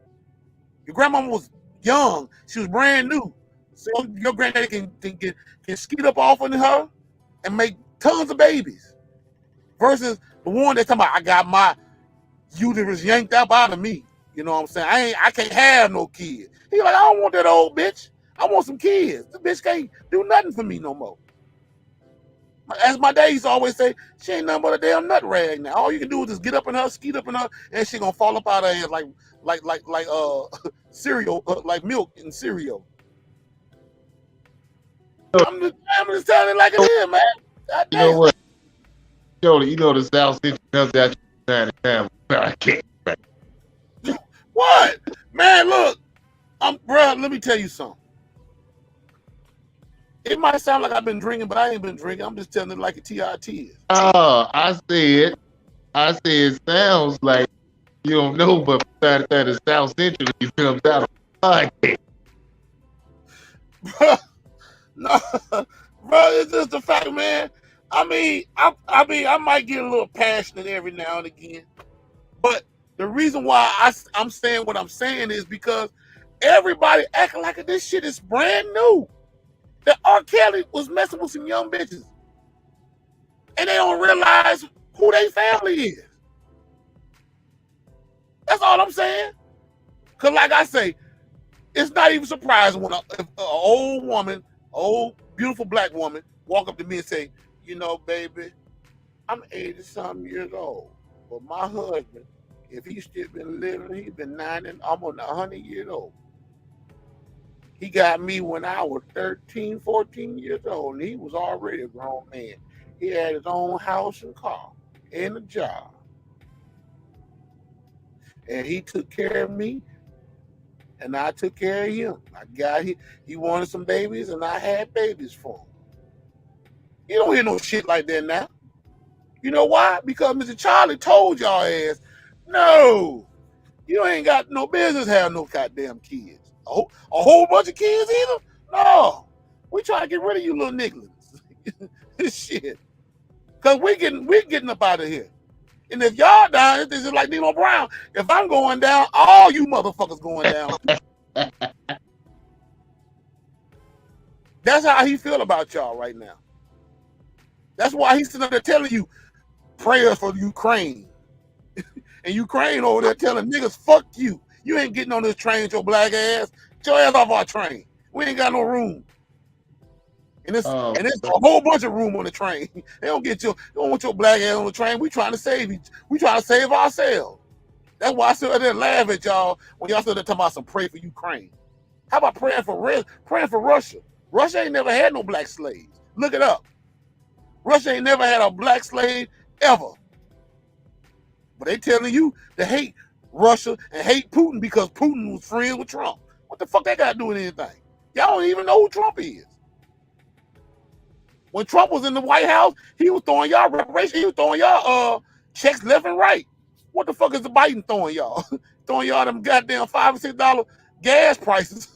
Your grandmama was young. She was brand new. So your granddaddy can skeet up off on her and make tons of babies. Versus the one that's talking about, I got my uterus yanked up out of me. You know what I'm saying? I can't have no kid. He like, I don't want that old bitch. I want some kids. This bitch can't do nothing for me no more. As my dad used to always say, she ain't nothing but a damn nut rag now. All you can do is just get up in her, skeet up in her, and she gonna fall up out of her ass like cereal, like milk in cereal. I'm just telling it like it is, man. God You know damn. what? You know the South Central comes out time. I can't. What? Man, look. Bro, let me tell you something. It might sound like I've been drinking, but I ain't been drinking. I'm just telling it like a TRT is. Oh, I said it sounds like you don't know, but that is South Central he comes out of podcast. No, bro, it's just the fact, man. I mean, I might get a little passionate every now and again, but the reason why I'm saying what I'm saying is because everybody acting like this shit is brand new. That R. Kelly was messing with some young bitches, and they don't realize who their family is. That's all I'm saying. Cause like I say, it's not even surprising when an old woman, old beautiful black woman, walk up to me and say, "You know, baby, I'm 80-something years old, but my husband, if he's still been living, he's been 90, almost 100 years old. He got me when I was 13, 14 years old, and he was already a grown man. He had his own house and car and a job. And he took care of me, and I took care of him. He wanted some babies, and I had babies for him." You don't hear no shit like that now. You know why? Because Mr. Charlie told y'all ass, no, you ain't got no business having no goddamn kids. A whole bunch of kids either? No. We trying to get rid of you little nigglings. Shit. Because we getting up out of here. And if y'all down, this is like Nino Brown. If I'm going down, all you motherfuckers going down. That's how he feel about y'all right now. That's why he's sitting up there telling you prayers for Ukraine. And Ukraine over there telling niggas, fuck you. You ain't getting on this train with your black ass. Get your ass off our train. We ain't got no room. And it's a whole bunch of room on the train. They don't want your black ass on the train. We trying to save you. We trying to save ourselves. That's why I sit there and laugh at y'all when y'all sit there talking about some pray for Ukraine. How about praying for Russia? Russia ain't never had no black slaves. Look it up. Russia ain't never had a black slave ever. But they telling you to hate Russia and hate Putin because Putin was friends with Trump. What the fuck that got to do with anything? Y'all don't even know who Trump is. When Trump was in the White House, he was throwing y'all reparations. He was throwing y'all checks left and right. What the fuck is the Biden throwing y'all? Throwing y'all them goddamn $5 and $6 gas prices.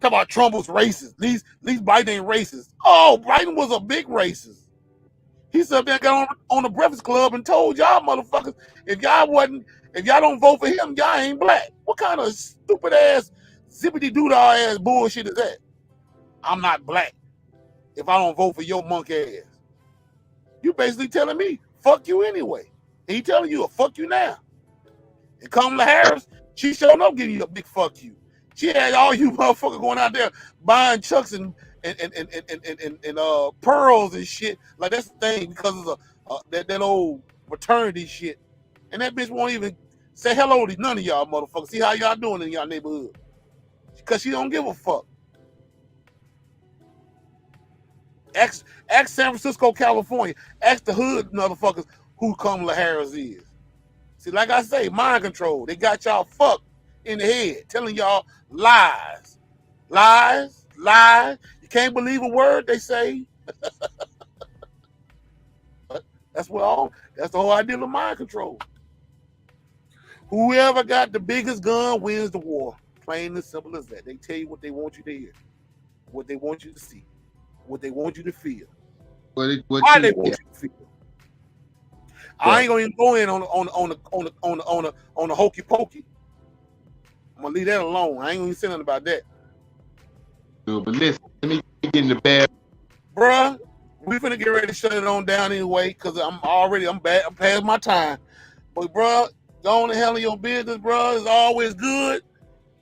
Talk about Trump was racist. These Biden ain't racist. Oh, Biden was a big racist. He sat there, got on the Breakfast Club and told y'all motherfuckers, if y'all don't vote for him, y'all ain't black. What kind of stupid ass, zippity doodah ass bullshit is that? I'm not black if I don't vote for your monkey ass. You basically telling me, fuck you anyway. And he telling you, fuck you now. And Kamala Harris, she sure enough giving you a big fuck you. She had all you motherfuckers going out there buying chucks and pearls and shit. Like that's the thing because of that old maternity shit. And that bitch won't even say hello to none of y'all motherfuckers. See how y'all doing in y'all neighborhood. Because she don't give a fuck. Ask San Francisco, California. Ask the hood motherfuckers who Kamala Harris is. See, like I say, mind control. They got y'all fucked in the head, telling y'all lies. Lies, lies. You can't believe a word they say. That's the whole idea of mind control. Whoever got the biggest gun wins the war. Plain and simple as that. They tell you what they want you to hear, what they want you to see, what they want you to feel. Why they want you to feel. I ain't gonna even go in on the hokey pokey. I'm gonna leave that alone. I ain't gonna even say nothing about that. But listen, let me get in the bad. Bruh, we finna get ready to shut it on down anyway, because I'm past my time. But bruh, Go on and handle your business, bro. It's always good.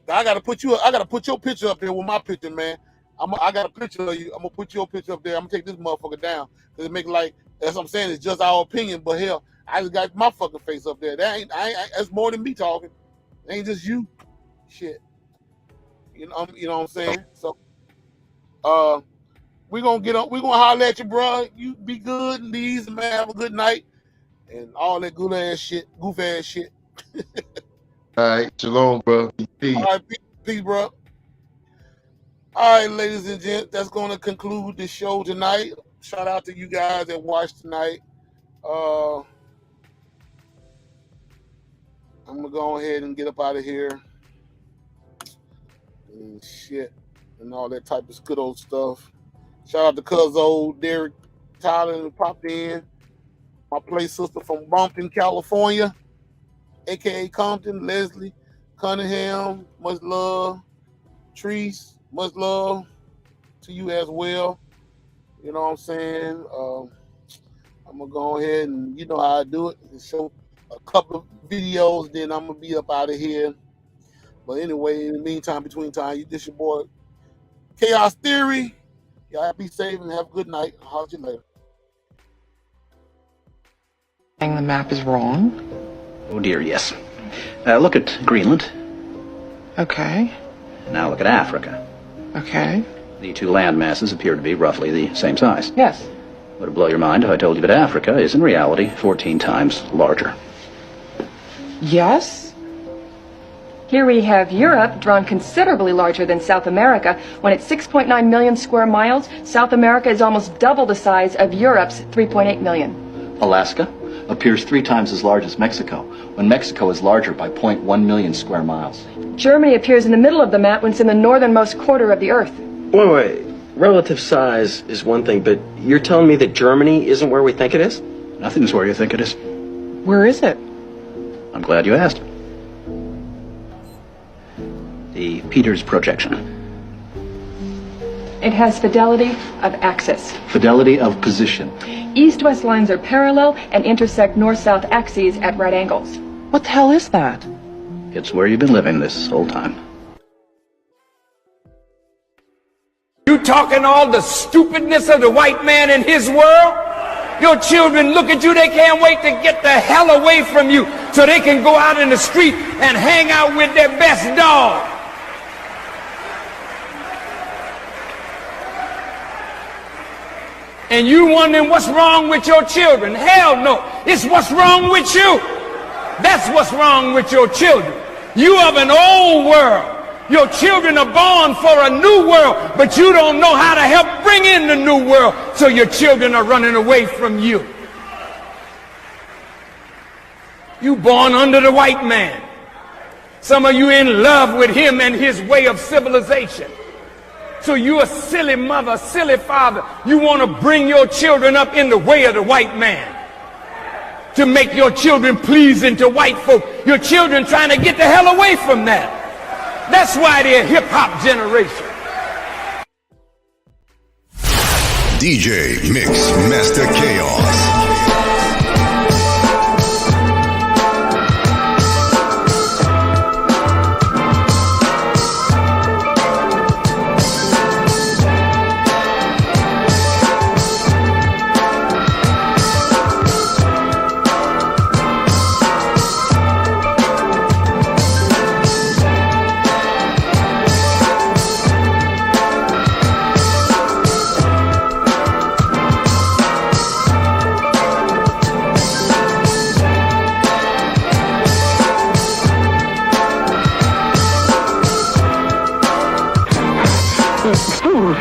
I gotta put your picture up there with my picture, man. I got a picture of you. I'm gonna put your picture up there. I'm gonna take this motherfucker down because it make like that's what I'm saying. It's just our opinion, but hell, I just got my fucking face up there. That's more than me talking. It ain't just you. Shit. You know what I'm saying? So, we're gonna holler at you, bro. You be good and be easy, man. Have a good night and all that goof ass shit. All right, shalom, bro. Peace. All right, peace, bro. All right, ladies and gents, that's going to conclude the show tonight. Shout out to you guys that watched tonight. I'm going to go ahead and get up out of here. And shit. And all that type of good old stuff. Shout out to Cuzzo, Derek, Tyler, who popped in. My play sister from Bumpton, California, a.k.a. Compton, Leslie, Cunningham, much love. Treese, much love to you as well. You know what I'm saying? I'm going to go ahead and you know how I do it. And show a couple of videos, then I'm going to be up out of here. But anyway, in the meantime, between time, this your boy, Chaos Theory. Y'all be safe and have a good night. I'll holler at you later. The map is wrong? Oh dear, yes. Look at Greenland. Okay. Now look at Africa. Okay. The two land masses appear to be roughly the same size. Yes. Would it blow your mind if I told you that Africa is in reality 14 times larger? Yes. Here we have Europe, drawn considerably larger than South America. When it's 6.9 million square miles, South America is almost double the size of Europe's 3.8 million. Alaska appears 3 times as large as Mexico, when Mexico is larger by 0.1 million square miles. Germany appears in the middle of the map when it's in the northernmost quarter of the Earth. Wait. Relative size is one thing, but you're telling me that Germany isn't where we think it is? Nothing's where you think it is. Where is it? I'm glad you asked. The Peters projection. It has fidelity of axis. Fidelity of position. East-west lines are parallel and intersect north-south axes at right angles. What the hell is that? It's where you've been living this whole time. You talking all the stupidness of the white man in his world? Your children look at you, they can't wait to get the hell away from you so they can go out in the street and hang out with their best dog. And you wondering what's wrong with your children? Hell no, it's what's wrong with you. That's what's wrong with your children. You of an old world. Your children are born for a new world, but you don't know how to help bring in the new world, so your children are running away from you. You born under the white man. Some of you in love with him and his way of civilization. So you a silly mother, silly father. You want to bring your children up in the way of the white man to make your children pleasing to white folk. Your children trying to get the hell away from that. That's why they're a hip-hop generation. DJ Mix Master Chaos. Food.